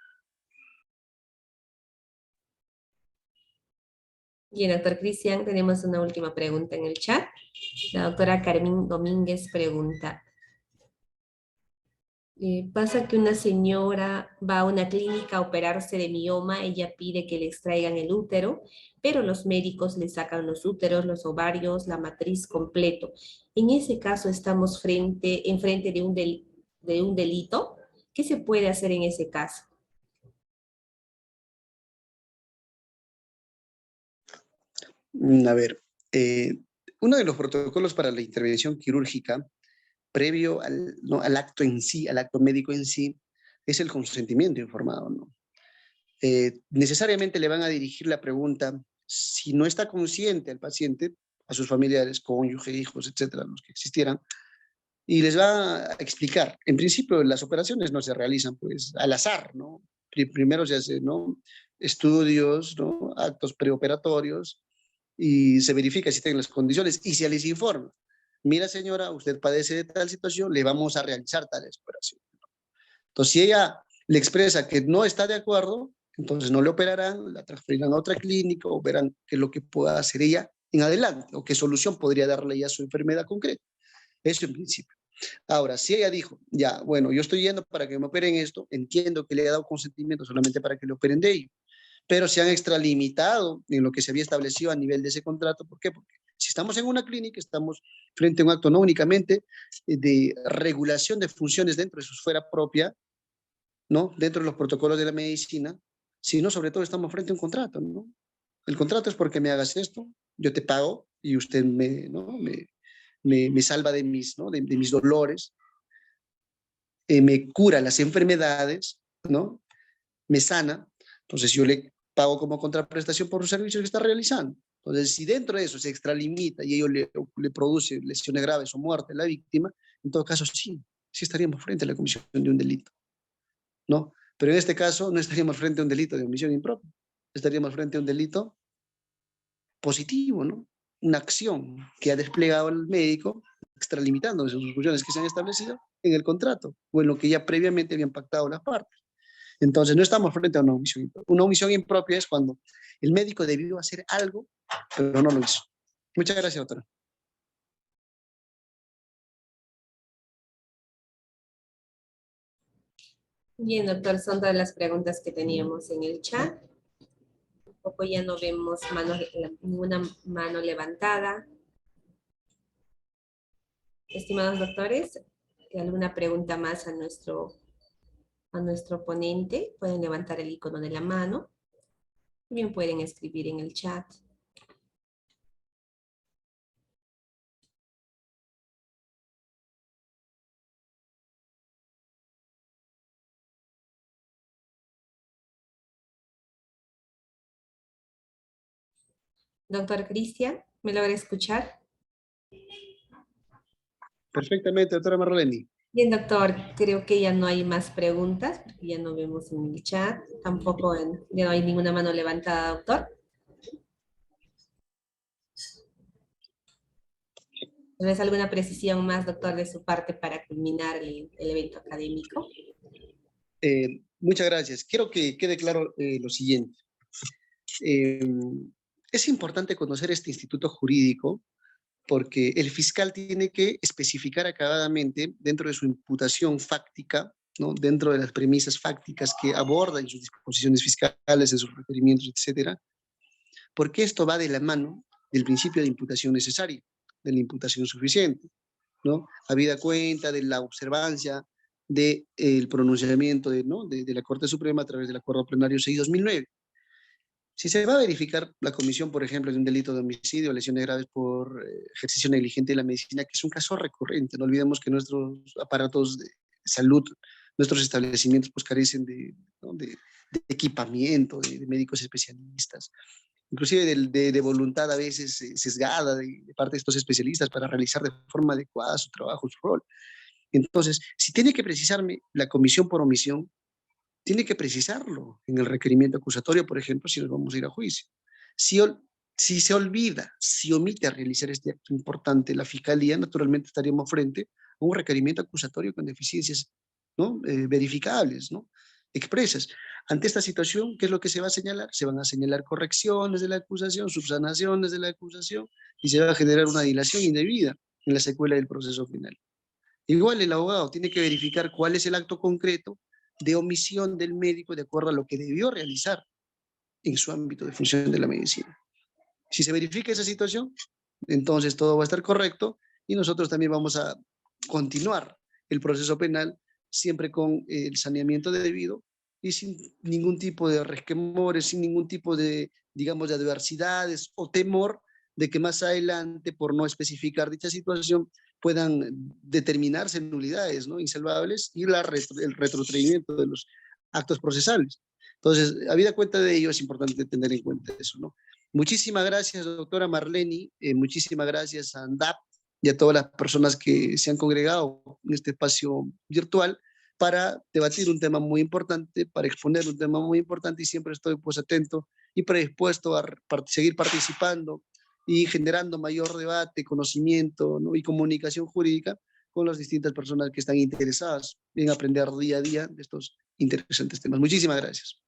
Bien, doctor Cristian, tenemos una última pregunta en el chat. La doctora Carmen Domínguez pregunta, Pasa que una señora va a una clínica a operarse de mioma, ella pide que le extraigan el útero, pero los médicos le sacan los úteros, los ovarios, la matriz completo. En ese caso estamos enfrente de un delito. ¿Qué se puede hacer en ese caso? A ver, uno de los protocolos para la intervención quirúrgica previo al acto en sí, al acto médico en sí, es el consentimiento informado, ¿no? Necesariamente le van a dirigir la pregunta, si no está consciente el paciente, a sus familiares, cónyuge, hijos, etcétera, los que existieran, y les va a explicar. En principio, las operaciones no se realizan pues al azar, ¿no? Primero se hacen, ¿no?, estudios, ¿no?, actos preoperatorios, y se verifica si tienen las condiciones y se les informa. Mira, señora, usted padece de tal situación, le vamos a realizar tal operación. Entonces, si ella le expresa que no está de acuerdo, entonces no le operarán, la transferirán a otra clínica o verán qué es lo que pueda hacer ella en adelante o qué solución podría darle ella a su enfermedad concreta. Eso en principio. Ahora, si ella dijo, ya, bueno, yo estoy yendo para que me operen esto, entiendo que le he dado consentimiento solamente para que le operen de ello, pero se han extralimitado en lo que se había establecido a nivel de ese contrato. ¿Por qué? Porque si estamos en una clínica, estamos frente a un acto no únicamente de regulación de funciones dentro de su esfera propia, ¿no?, dentro de los protocolos de la medicina, sino sobre todo estamos frente a un contrato, ¿no? El contrato es porque me hagas esto, yo te pago y usted ¿no?, me salva de mis, ¿no?, de mis dolores, me cura las enfermedades, ¿no?, me sana, entonces yo le pago como contraprestación por los servicios que está realizando. Entonces, si dentro de eso se extralimita y ello le produce lesiones graves o muerte a la víctima, en todo caso sí estaríamos frente a la comisión de un delito, ¿no? Pero en este caso no estaríamos frente a un delito de omisión impropia, estaríamos frente a un delito positivo, ¿no? Una acción que ha desplegado el médico, extralimitándose sus funciones que se han establecido en el contrato o en lo que ya previamente habían pactado las partes. Entonces, no estamos frente a una omisión impropia. Una omisión impropia es cuando el médico debió hacer algo, pero no lo hizo. Muchas gracias, doctora. Bien, doctor, son todas las preguntas que teníamos en el chat. Un poco ya no vemos ninguna mano levantada. Estimados doctores, ¿alguna pregunta más a nuestro ponente? Pueden levantar el icono de la mano. También pueden escribir en el chat. Doctor Cristian, ¿me logra escuchar? Perfectamente, doctora Marlene. Bien, doctor, creo que ya no hay más preguntas, porque ya no vemos en el chat, tampoco ya no hay ninguna mano levantada, doctor. ¿Tal vez alguna precisión más, doctor, de su parte para culminar el evento académico? Muchas gracias. Quiero que quede claro lo siguiente. Es importante conocer este instituto jurídico porque el fiscal tiene que especificar acabadamente dentro de su imputación fáctica, ¿no?, dentro de las premisas fácticas que aborda en sus disposiciones fiscales, en sus requerimientos, etcétera, porque esto va de la mano del principio de imputación necesaria, de la imputación suficiente, ¿no?, habida cuenta de la observancia del pronunciamiento ¿no?, de la Corte Suprema a través del Acuerdo Plenario 6/2009. Si se va a verificar la comisión, por ejemplo, de un delito de homicidio o lesiones graves por ejercicio negligente de la medicina, que es un caso recurrente, no olvidemos que nuestros aparatos de salud, nuestros establecimientos, pues carecen ¿no?, de equipamiento, de médicos especialistas, inclusive de voluntad a veces sesgada de parte de estos especialistas para realizar de forma adecuada su trabajo, su rol. Entonces, si tiene que precisarme la comisión por omisión, tiene que precisarlo en el requerimiento acusatorio, por ejemplo, si nos vamos a ir a juicio. Si se olvida, si omite a realizar este acto importante, la fiscalía, naturalmente estaríamos frente a un requerimiento acusatorio con deficiencias, ¿no?, verificables, ¿no?, expresas. Ante esta situación, ¿qué es lo que se va a señalar? Se van a señalar correcciones de la acusación, subsanaciones de la acusación, y se va a generar una dilación indebida en la secuela del proceso penal. Igual el abogado tiene que verificar cuál es el acto concreto de omisión del médico de acuerdo a lo que debió realizar en su ámbito de función de la medicina. Si se verifica esa situación, entonces todo va a estar correcto y nosotros también vamos a continuar el proceso penal siempre con el saneamiento debido y sin ningún tipo de resquemores, sin ningún tipo de, digamos, de adversidades o temor de que más adelante, por no especificar dicha situación, puedan determinarse nulidades, ¿no?, insalvables y el retrotraimiento de los actos procesales. Entonces, habida cuenta de ello, es importante tener en cuenta eso, ¿no? Muchísimas gracias, doctora Marleni, muchísimas gracias a ANDAP y a todas las personas que se han congregado en este espacio virtual para debatir un tema muy importante, para exponer un tema muy importante, y siempre estoy pues atento y predispuesto a seguir participando y generando mayor debate, conocimiento, ¿no?, y comunicación jurídica con las distintas personas que están interesadas en aprender día a día de estos interesantes temas. Muchísimas gracias.